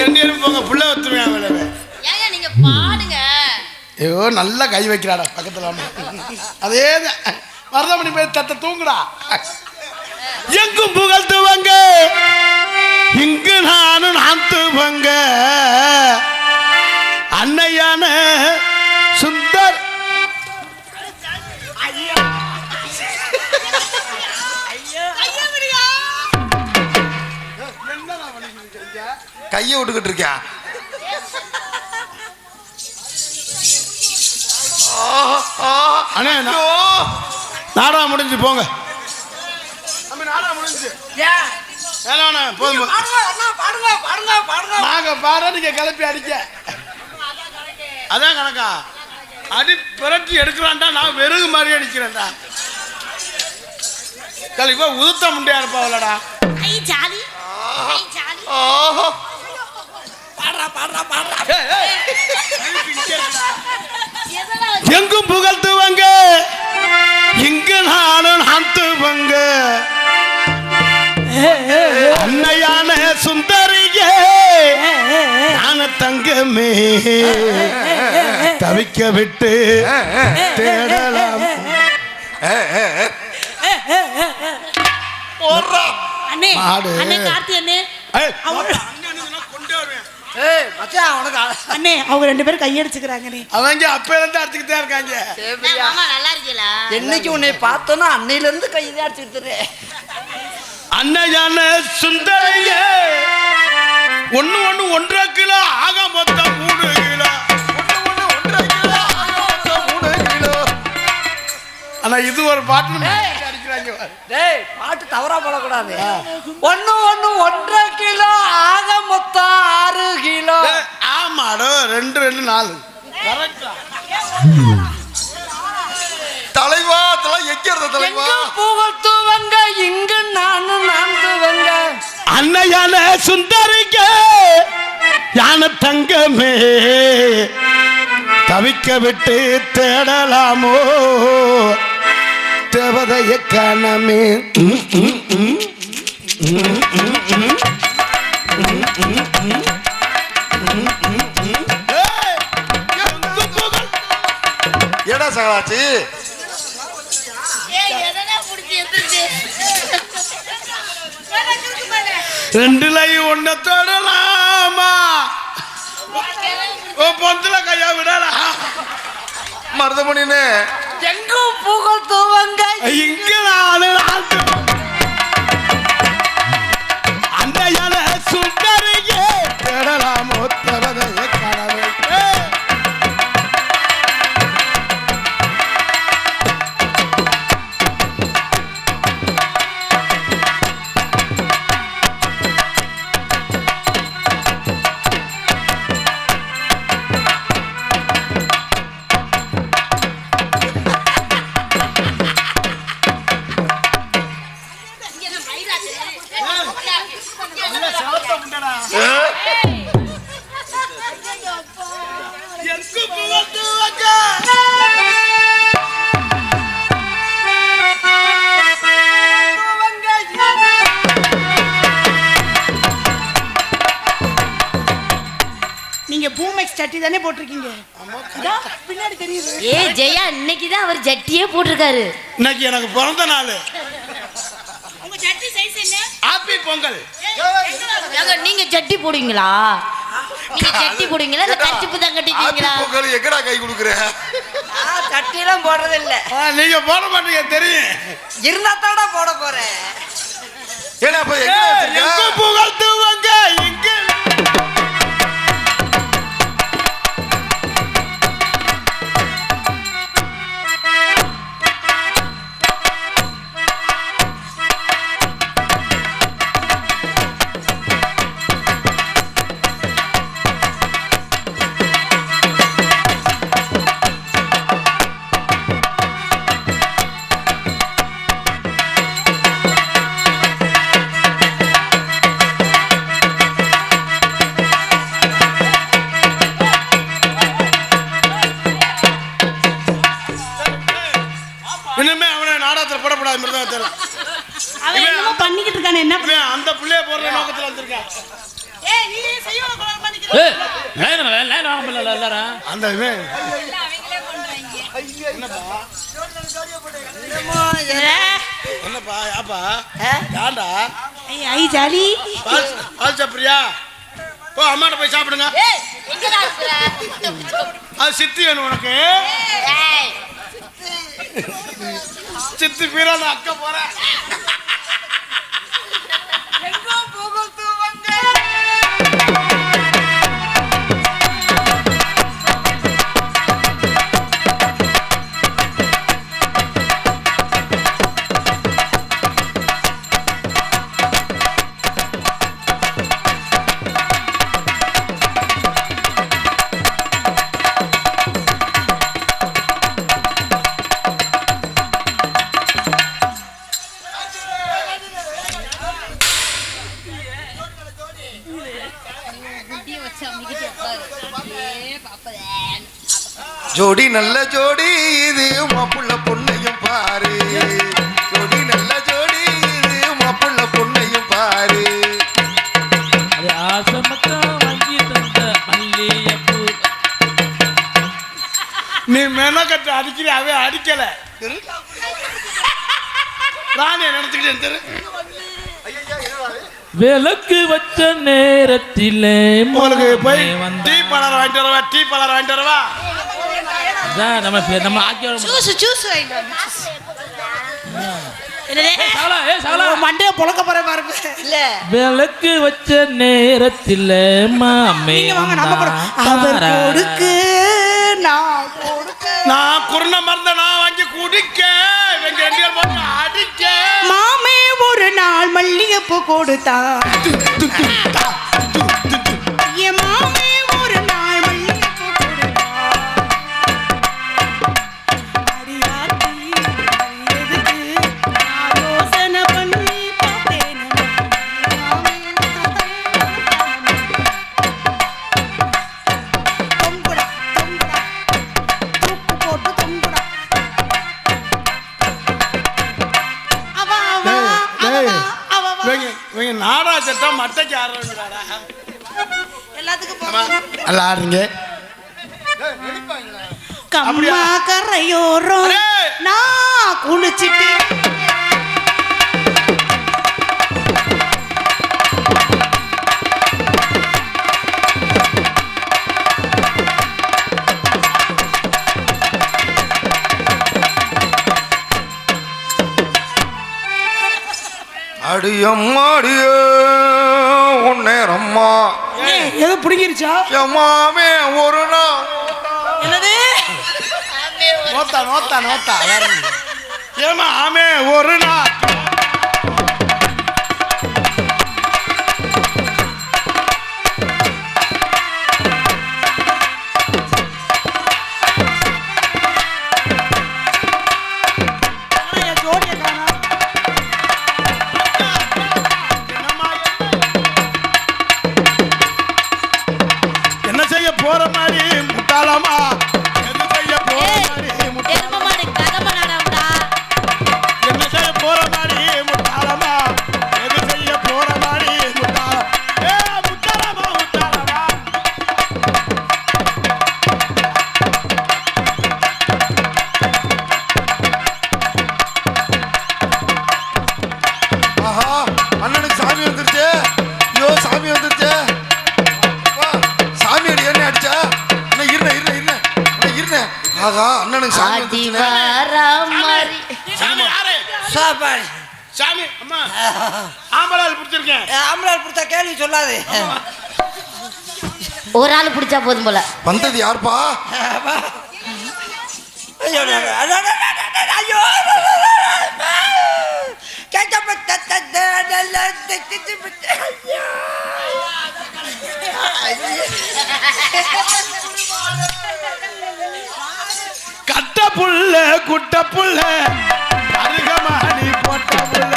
2 பேரும் போங்க. புள்ள வத்துருவேன் அவளை. ஏங்க நீங்க பாடுங்க ஐயோ நல்லா கை வைக்கிறாடா பக்கத்துல வந்து. அதே மருதமணி போய் தத்த தூங்குடா. எங்கும் புகழ்த்துவாங்க இங்கு நானும் ஆந்துவாங்க. அன்னையான சுந்தர் கையை விட்டுக்கிட்டு இருக்கியா? அண்ணே நாடகம் முடிஞ்சு போங்க. நாடகம் முடிஞ்சு வேணாண்ணா போதும். பாடுங்க அண்ணா, பாடுங்க பாடுங்க பாடுங்க. நாங்க பாட நீங்க கிளப்பி அடிக்க. அதான் கணக்கா? அடி புரட்டி எடுக்கிறான்டா. நான் வெறுகு மாதிரி அடிக்கிறேன்டா. கழிப்பா உதுத்த முண்டையா இருப்பாவலடா. ஐ ஜாலி ஐ ஜாலி. பாடுறா பாடுறா பாடுறா. எதனா எங்கும் புகழ்த்துவாங்க இங்கு நானும் ஆந்துவாங்க. அன்னையான சுந்தரியே ஞான தங்கமே தவிக்க விட்டு தேடலாம். அண்ணே மாடு. அண்ணே கார்த்தி அண்ணே ஏய், ஏய் மச்சான் உனக்கு அண்ணே அவங்க 2 பேரும் கையடிச்சுக்கிறாங்க. நீ அவங்க அப்பையில இருந்து அடிச்சுக்கிட்டே இருக்காங்க. சேவரியா. மாமா நல்லா இருக்கீங்களா என்னைக்கு உன்னை பார்த்தோன்னா அன்னையில இருந்து கையில அடிச்சுட்டு. அன்னையான சுந்தரியே 1 1 1.5 கிலோ ஆக மொத்தம் 3 கிலோ. ஆனா இது ஒரு பாட்டு அடிக்கிறாங்க. அடிக்கிறாங்க பாரு. டேய் பாட்டு தவறா போடக்கூடாது. 1 1 1.5 கிலோ ஆக மொத்தம் 6 கிலோ. டேய், ஆமாடோ 2 2 4 கரெக்டா. தலைவா அதெல்லாம் எங்க இருந்த தலைவா? எங்க புகழ்த்துவங்க இங்கு நானும் நான்துவங்க. அன்னையான சுந்தரிக்க யான தங்கமே தவிக்க விட்டு தேடலாமோ தேவதைய கணமே. ஏடா சகலாச்சு ஏய் எதனா புடிச்சு எந்திரிச்சு ரெண்டுல ஒன்ன தொடலாமா ஓ பொந்துல கையா விடலாம். மருதமணின்னு எங்க புகழ்த்துவங்க இங்க நாலு அன்னையான சுந்தரியே தேடலாமோ தேவதைய கணமே. நீங்க பூமெக்ஸ் சட்டி தானே போட்டிருக்கீங்க? அதான் பின்னாடி தெரியுது. ஏ ஜெயா இன்னைக்கு தான் அவர் ஜட்டியே போட்டிருக்காரு. இன்னைக்கு எனக்கு பிறந்த நாள். உங்க சட்டி சைஸ் என்ன? ஹாப்பி பொங்கல். ஏங்க நீங்க ஜட்டி போடுவீங்களா? நீங்க ஜட்டி போடுவீங்களா இல்ல கச்சிப்பு தான் கட்டிக்குவீங்களா? பொங்கல் எங்கடா கை கொடுக்குற? சட்டியெல்லாம் போடுறது இல்ல. நீங்க போட மாட்டீங்க தெரியும். இருந்தா தானே போட போறேன். ஏடா அப்ப எங்க வச்சிருக்க? எங்க புகழ்த்துவங்க இங்க இனிமே அவனை நாடகத்துல போடக்கூடாது மிருதங்கத்துல. அவன் என்னமோ பண்ணிக்கிட்டு இருக்கானே என்ன? இவன் அந்த புள்ளைய போடுற நோக்கத்துல வந்திருக்கான். ஏய் நீ செய்யற கொலை நிக்கிற. ஏய் லைன் வாங்க முடியல எல்லாரும். அந்த இவன் என்னப்பா யாப்பா யாண்டா ஏய் ஐ ஜாலி. பால் சாப்பிடுறியா? போ அம்மாட்ட போய் சாப்பிடுங்க. ஏய் எங்கடா இருக்கற? அது சித்தி வேணும் உனக்கு. ஏய் சித்தி பீரா நான் அக்கா போறேன். எங்க புகழ்த்துவங்க ஜோடி நல்ல ஜோடி இது மாப்புள்ள பொண்ணையும் பாரு. ஜோடி நல்ல ஜோடி இது மாப்புள்ள பொண்ணையும் பாரு. அது ஆசை மட்டும் வாங்கி தந்த மல்லிகைப்பூ. நீ மெனக்கட்டு அடிக்கிற அவன் அடிக்கல. ராணிய நினைச்சுக்கிட்டேன் தெரு. விளக்கு வச்ச நேரத்திலே உங்களுக்கு போய் வந்தா. டீ பலர் வாங்கிட்டு வரவா? டீ பலர் வாங்கிட்டு வரவா? நம்ம ஆக்கி வர ஜூஸ் வாங்கிட்டு வா. என்னடே? சகலா சகலா மண்டைய பொளக்க போற பாருங்க. இல்ல விளக்கு வச்ச நேரத்திலே மாமே நீங்க வாங்க நம்ம கூட. அவர் கொடுக்கு நான் கொடுக்க. நான் குருண மருந்த நான் வாங்கி குடிக்க இவங்க 2 பேர் போட்டு அடிக்க. மல்லிகைப்பூ கொடுத்தா என் மாமே ஒரு நாள் மல்லிகைப்பூ கொடுத்தா அடியாத்தி எதுக்கு நான் யோசனை பண்ணி பார்த்தேன் தொங்குடா தொங்குடா தூக்கு போட்டு தொங்குடா அவா அவா அவா அவா இவங்க நாடா சட்டம் மட்டைக்கு ஆடுறாங்கடா. எல்லாத்துக்கும் போங்க. நல்லா ஆடுறீங்க. கம்மா கரையோரம் அடே! நான் குளிச்சிட்டு அடியம்மாடியே உன்னேரம்மா எது பிடிங்கிருச்சா எம்மாமே ஒரு நாள் என்னது நோத்தா நோத்தா நோத்தா ஏமா ஆமே ஒரு நாள் என் ஜோடியை காணோம். என்ன செய்ய போற மாதிரி முட்டாளமா என்ன செய்ய போற மாதிரி எருமை மாடு கதம்ப நடவுடா. என்ன செய்ய போற மாதிரி முட்டாளமா எது செய்ய போற மாதிரி முட்டாளம் ஏ முட்டாளமா முட்டாளமா ஆஹா அண்ணனுக்கு சாமி வந்துருச்சு ஐயோ சாமி வந்துருச்சு அப்பா, சாமி அடி என்ன அடிச்சா அண்ணா இருந்த ஆகா அண்ணனுக்கு சாமி ஆடி வந்துருச்சுண்ணே. வாரா மாறி. சாமி யாரு சாப்பாடு சாமி அம்மா ஆம்பளால் பிடிச்சிருக்கேன் ஆம்பளால் கொடுத்தா கேள்வி சொல்லாது. ஒரு ஆள் பிடிச்சா போதும் போல. வந்தது யாருப்பா ஐயோ ஐயோ கட்ட புள்ள குட்ட புள்ள அருகமாடி போட்ட புள்ள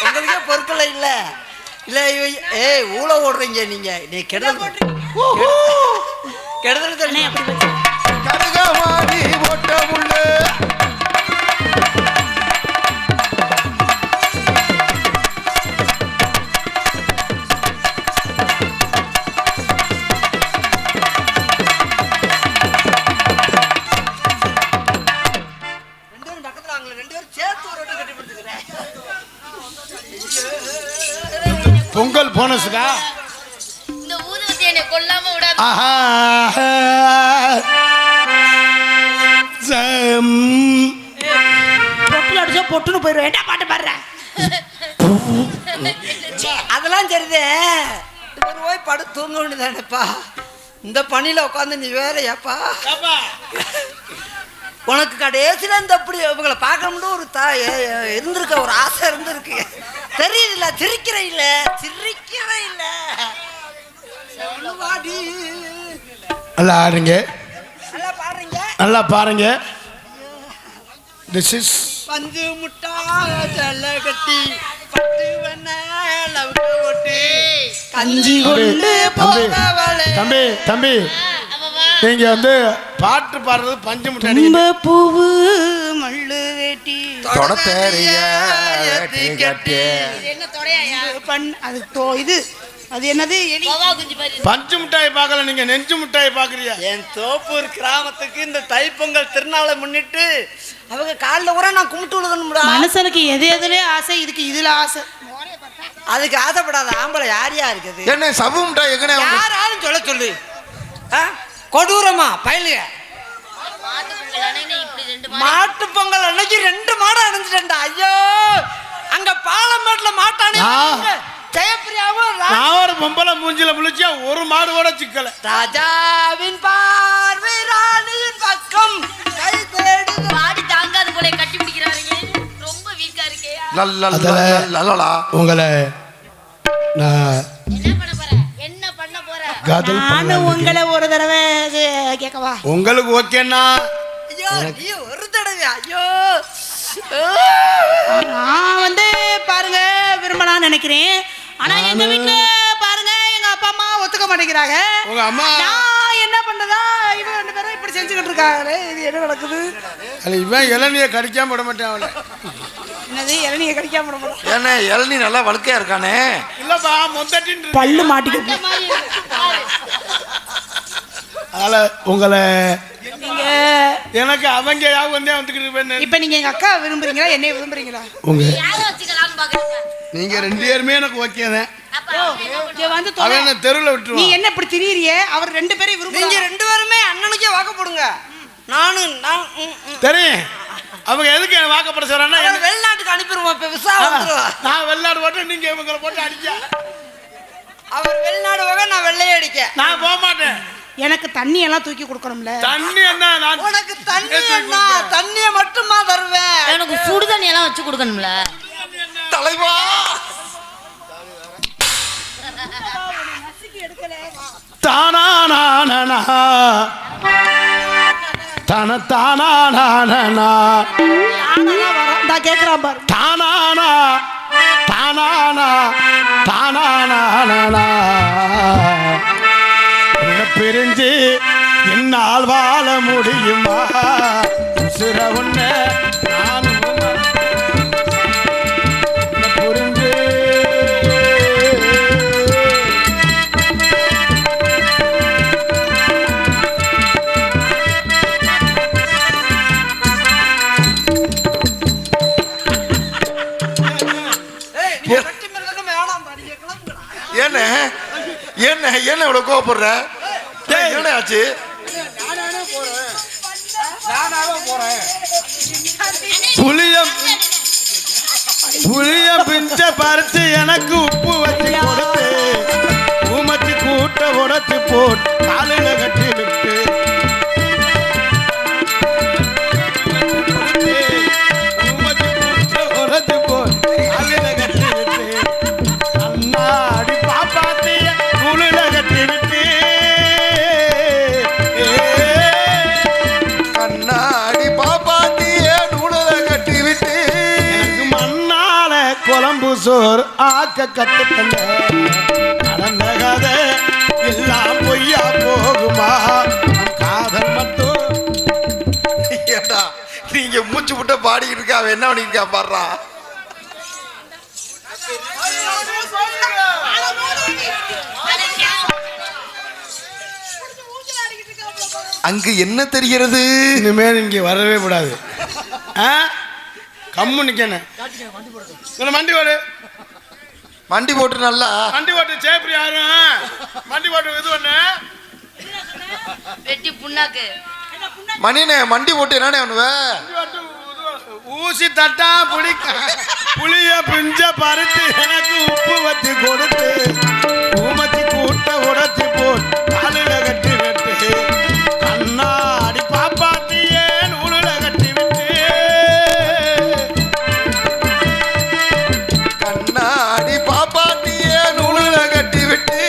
உங்களுக்கே பொருட்களை இல்ல இல்ல ஏய் ஊழ ஓடுறீங்க நீங்க நீ கெடுதல் கெடுதல் தானே அப்படி வச்சு கருகமாடி போட்ட புள்ள ரெண்டு பேரும் பக்கத்துல வாங்கல ரெண்டு பேரும் சேர்த்து ஒரு கட்டி பிடிச்சுக்கிறேன். பொங்கல் போனஸுக்கா இந்த ஊதுவத்தி என்னை கொல்லாம விடாது. ஆஹா பொட்டுல அடிச்சா பொட்டுன்னு போயிடும். என்ன பாட்டு பாடுற அதெல்லாம் சரிதே ஒரு போய் படு தூங்க வேண்டியதானேப்பா. இந்த பணியில உட்காந்து நீ வேற ஏப்பா உனக்கு கடைசியில் இந்த அப்படி இவங்களை பார்க்கணும்னு ஒரு இருந்திருக்க ஒரு ஆசை இருந்திருக்கு. தெரியுதுல்ல சிரிக்கிற இல்ல நல்லா ஆடுங்க நல்லா பாடுறீங்க. நல்லா பாருங்க திஸ் இஸ் பஞ்சு முட்டா ஜல்ல கட்டி பட்டு வண்ண லவுக்கு ஒட்டி கஞ்சி கொண்டு போகவளே. தம்பி தம்பி நீங்க வந்து பாட்டு பாடுறது பஞ்சு முட்டாடி தும்ப பூவு மல்லு வேட்டி தொடத்தேறிய வேட்டி கட்டி என்ன தொடையா? அது இது அது என்னது எலி கோவா குஞ்சு மாதிரி. பஞ்சு மிட்டாய் பார்க்கல நீங்க நெஞ்சு மிட்டாய் பாக்குறியா என் தோப்பூர் கிராமத்துக்கு இந்த தைப்பொங்கல் திருநாளை முன்னிட்டு அவங்க காலில் கூட நான் கும்பிட்டு விழுகணும்டா. மனுஷனுக்கு எது எதுலயே ஆசை, இதுக்கு இதுல ஆசை. அதுக்கு ஆசைப்படாத ஆம்பளை யாரையா இருக்குது? என்ன சவுண்டா எங்கனே யாராலும் சொல்ல சொல்லு. கொடூரமா பயலுக. மாட்டு பொங்கல் அன்னைக்கு 2 மாடு அணைஞ்சிட்டா. ஐயோ அங்க பாலமேட்ல மாட்டானே ஜெயப்பிரியாவும் நான் ஒரு பொம்பளை மூஞ்சில முழிச்சா ஒரு மாடு கூட சிக்கல. ராஜாவின் பார்வை ராணியின் பக்கம் கை தேடு. பாடி தாங்காது போல கட்டி பிடிக்கிறாருங்க. ரொம்ப வீக்கா இருக்கே. லல்லலா உங்களை நான் என்ன பண்ண போற? காதல் நானும் உங்களை ஒரு தடவை கேட்கவா? உங்களுக்கு ஓகேன்னா ஐயோ நீ ஒரு தடவை. ஐயோ நான் வந்து பாருங்க விரும்பலாம்னு நினைக்கிறேன். ஆனா எங்க வீட்டுல பாருங்க எங்க அப்பா அம்மா ஒத்துக்க மாட்டேங்கிறாங்க. உங்க அம்மா நான் என்ன பண்றதா? இவங்க 2 பேரும் இப்படி செஞ்சுக்கிட்டு இருக்காங்களே, இது என்ன நடக்குது? இவன் இளநிய கடிக்காம விட மாட்டேன் அவளை. என்னது இளநியை கடிக்காம விட மாட்டேன்? ஏன்னா இளநீ நல்லா வழுக்கையா இருக்கானே. இல்லப்பா மொத்தட்டின் பல்லு மாட்டிக்கிட்டு. அதனால உங்களை நீங்க எனக்கு அவங்க யாவும் வந்தே வந்துக்கிட்டு இப்ப நீங்க எங்க அக்கா விரும்புறீங்களா என்னைய விரும்புறீங்களா? உங்க யாரை வச்சுக்கலாம்னு பாக்குறீங்க? நீங்க 2 பேருமே எனக்கு ஓகே தான். இங்க வந்து அவன் என்ன தெருவில் நீ விட்டுருவான். என்ன இப்படி திரியறியே? அவர் 2 பேரையும் நீங்க விரும்புறீங்க. 2 பேருமே அண்ணனுக்கே வாக்கு போடுங்க. நான் தெரியும் அவங்க எதுக்கு என்ன வாக்கப்பட சொல்றான்னா வெளிநாட்டுக்கு அனுப்பிடுவோம். இப்ப விசா வந்துருவோம். நான் வெளிநாடு போட்டு நீங்க இவங்களை போட்டு அடிச்சா அவர் வெளிநாடு போக நான் வெள்ளையே அடிக்க. நான் போக மாட்டேன். எனக்கு தண்ணி எல்லாம் தூக்கி கொடுக்கணும்ல. தண்ணி என்ன நான் உனக்கு தண்ணி என்ன? தண்ணியை மட்டுமா தருவேன். எனக்கு சுடு தண்ணி எல்லாம் வச்சு கொடுக்கணும்ல. தலைவா தானா தனத்தானா நான் கேக்குறான் பாரு. தானானா தானானா தானானா பிரிஞ்சு என்னால் வாழ முடியுமா? உசுர உன்ன நானும் புரிஞ்சு என்ன என்ன என்ன இவ்வளவு கோவப்படுற? என்ன ஆச்சு? புளிய பிஞ்ச பறிச்சு எனக்கு உப்பு வச்சு கொடுத்து ஊமத்தி கூட்ட உடச்சு போட்டு காலையில கட்டி விட்டு ஊமத்தி கூட்ட உடச்சு போட்டு காலையில கட்டி விட்டு அண்ணாடி பாப்பாத்திய குளிர கட்டி விட்டு கண்ணாடி பாப்பாத்திய நூலை கட்டி விட்டு மண்ணால குழம்பு சோறு ஆக்க கத்துக்கல நடந்த கதை எல்லாம் பொய்யா போகுமா? காதல் மட்டும் ஏடா நீங்க மூச்சு விட்ட பாடிக்கிட்டு இருக்கா. அவன் என்ன பண்ணிருக்கா பாடுறா. அங்கு என்ன தெரிகிறது? இனிமேல் இங்கே வரவே கூடாது. கம்மு நிக்கணும். வண்டி ஓடு வண்டி போட்டு நல்லா வண்டி ஓட்டு சேப்பரி யாரும் வண்டி ஓட்டு இது ஒண்ணு வெட்டி புண்ணாக்கு மணினே வண்டி போட்டு என்னனே பண்ணுவ? ஊசி தட்டா புளிய பிஞ்ச பறித்து எனக்கு உப்பு வச்சு கொடுத்து ஊமத்தி கூட்ட உடச்சு போட்டு காலில கட்டி விட்டு கண்ணாடி பாப்பாத்தியே நூலுல கட்டி விட்டு கண்ணாடி பாப்பாத்திய நூலுல கட்டி விட்டு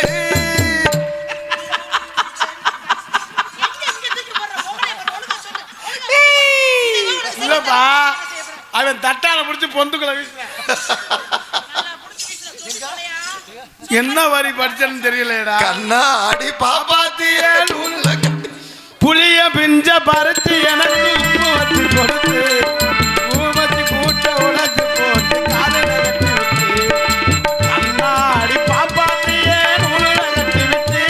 இல்லப்பா அவன் தட்டால பிடிச்சி பொந்துக்குள்ள வீசின என்ன வரி படிச்சேன்னு தெரியலடா. கண்ணாடி பாப்பாத்திய நூலுல கட்டி புளிய பிஞ்ச பறிச்சு எனக்கு உப்பு வச்சு கொடுத்து ஊமத்தி கூட்ட உடச்சு போட்டு காலில கட்டி விட்டு கண்ணாடி பாப்பாத்தியே நூலுல கட்டி விட்டு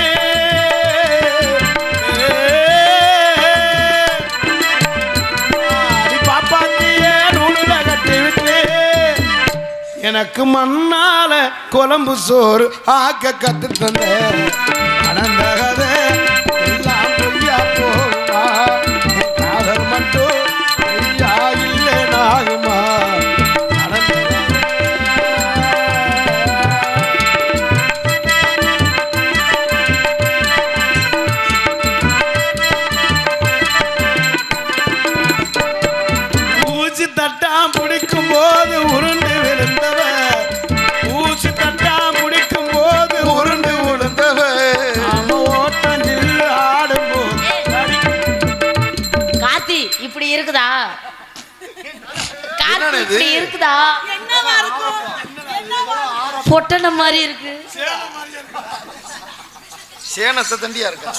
கண்ணாடி பாப்பாத்தியே நூலுல கட்டி விட்டு எனக்கு மண்ணால குழம்பு சோறு ஆக்க கத்து தந்த நடந்த கதை எல்லாம் பொய்யா போகுமா காதல் மட்டும் பொய்யா இல்லை நாகுமா ஊசி தட்டாம் பிடிக்கும் போது உருண்டு விழுந்தவ ஊசி தட்டாம் பிடிக்கும் போது உருண்டு விழுந்தவ ஆமா ஓட்டம் நில்லு ஆடும் போது கார்த்தி இப்படி இருக்குதா? கார்த்தி என்னது இது? இப்படி இருக்குதா? பொட்டன மாதிரி இருக்கு. சேனத்தை தண்டியா இருக்கா?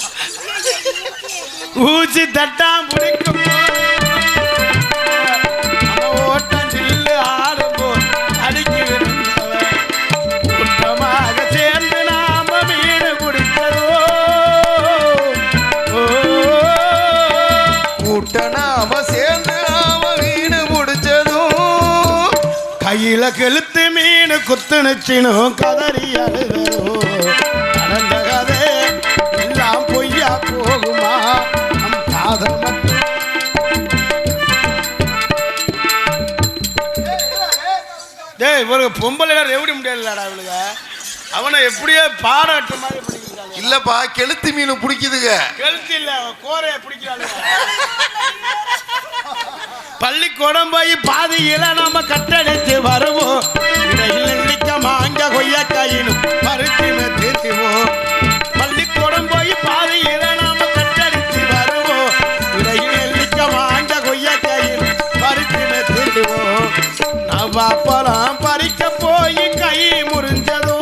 ஊசி தட்டாம் பிடிக்கும் போது ஓட்டம் நில்லு ஆடும் போது அடிக்கி விழுந்தவ கூட்டமாக சேர்ந்து நாம மீன் பிடித்ததோ கூட்ட நாம சேர்ந்து நாம மீன் முடிச்சதும் கையில கெளுத்து மீன் குத்துனுச்சினும் கதறி அழுதோ நடந்த கதை எல்லாம் பொய்யா போகுமா நம் காதல் மட்டும் டேய் ஒரு பொம்பளை ரெவடி முடியலடா அவளுங்க அவனை எப்படியோ பாராட்டு மாதிரி பிடிக்கிறாங்க இல்லப்பா கெளுத்து மீன் பிடிக்குதுங்க. கெளுத்து இல்ல கோரைய பிடிக்கிறாங்க பள்ளிக்கூடம் போய் பாதியில நாம கட்டடிச்சு வருவோம் இடையில் நிற்க மாங்க கொய்யக்காயினும் பருத்தின தீர்த்துவோம் பள்ளிக்கூடம் போய் பாதியில நாம கட்டடிச்சு வருவோம் இடையில் நிற்க மாங்க கொய்யக்காயினும் பருத்தின தீர்த்துவோம் நவாப்பழம் பறிக்க போய் கை முறிஞ்சதோ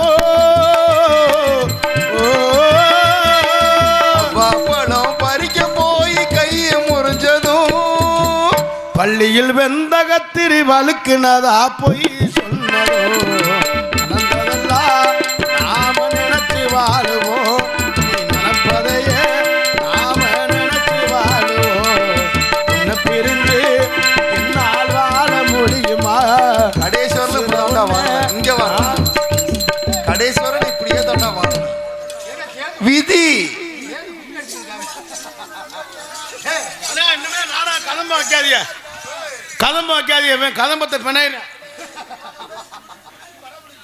பழம் பறிக்க போய் கையை முறிஞ்சதும் பள்ளியில் வெந்த கத்திரி வழுக்குனதா பொய் சொன்னதோ நடந்ததெல்லாம் நாம நினைச்சு வாழுவோம் நீ நினைப்பதையே நாம நினைச்சு வாழுவோம் உன்னை பிரிஞ்சு என்னால் வாழ முடியுமா கடைசிவரன் இப்படிதான்டா வாழணும். இங்க வா கடைசிவரன் இப்படியே தான்டா வாழணும். விதி இன்னுமே நானா கதம்ப வைக்காதீங்க கதம்ப வைக்காதீங்க கதம்பத்தை பிணையிற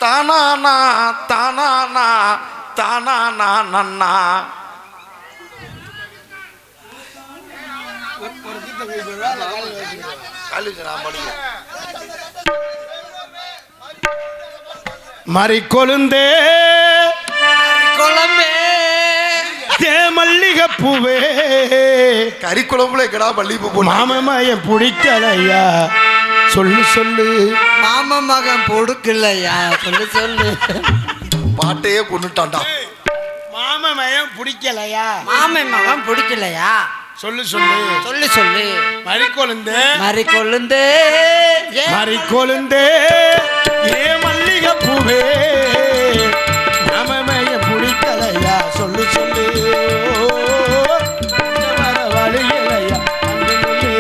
தானானா தானானா தானானா நன்னா காலேஜ் நான் படிக்கிறேன். மறி கொழுந்தே குழம்பே தே மல்லிகை பூவே கறி குழம்புல எங்கடா மல்லிகைப்பூ போட்டு மாமமயம் பிடிக்கலையா சொல்லு சொல்லு மாமன் மகன் பொடுக்கலையா? சொல்லு சொல்லு. பாட்டையே கொண்டுட்டான்டா. மாமமயம் பிடிக்கலையா மாமன் மகன் பிடிக்கலையா? சொல்லு சொல்லு சொல்லு சொல்லு. மறி கொழுந்தே மறி கொழுந்து மறி கொழுந்தே ஏ மல்லிகை பூவே மாமமயம் பிடிக்கலையா சொல்லு சொல்லு வர வழியிலையா அன்பு சொல்லு.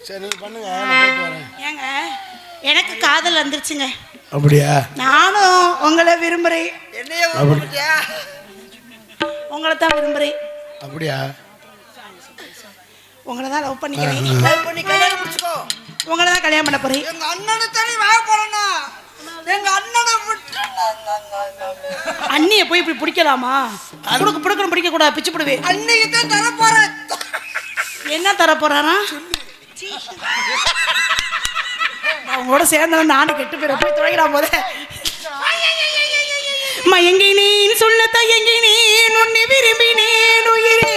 சரி பண்ணுங்க நான் போயிட்டு வரேன். ஏங்க எனக்கு காதல் வந்துருச்சுங்க. அப்படியா நானும் உங்களை விரும்புறேன். என்னைய அப்படி. உங்களை தான் விரும்புறேன். அப்படியா உங்களை தான் லவ் பண்ணிக்கிறேன். லவ் பண்ணி கல்யாணம் முடிச்சுக்கோ. உங்களை தான் கல்யாணம் பண்ண போறேன். எங்க அண்ணனை தானே வாழ போறணும். எங்க அண்ணனை விட்டு அண்ணியை போய் இப்படி பிடிக்கலாமா? புடுக்கணும் பிடிக்க கூடாது, பிச்சு போடுவேன். அன்னைக்கு தான் தர போறேன். என்ன தர போறானா? அவங்களோட சேர்ந்த நானும் கெட்டு போயிட போய் துவைக்கிறா போத மயங்கி நீ சொல்ல தயங்கி நீ உன்னை விரும்பி நீ உயிரே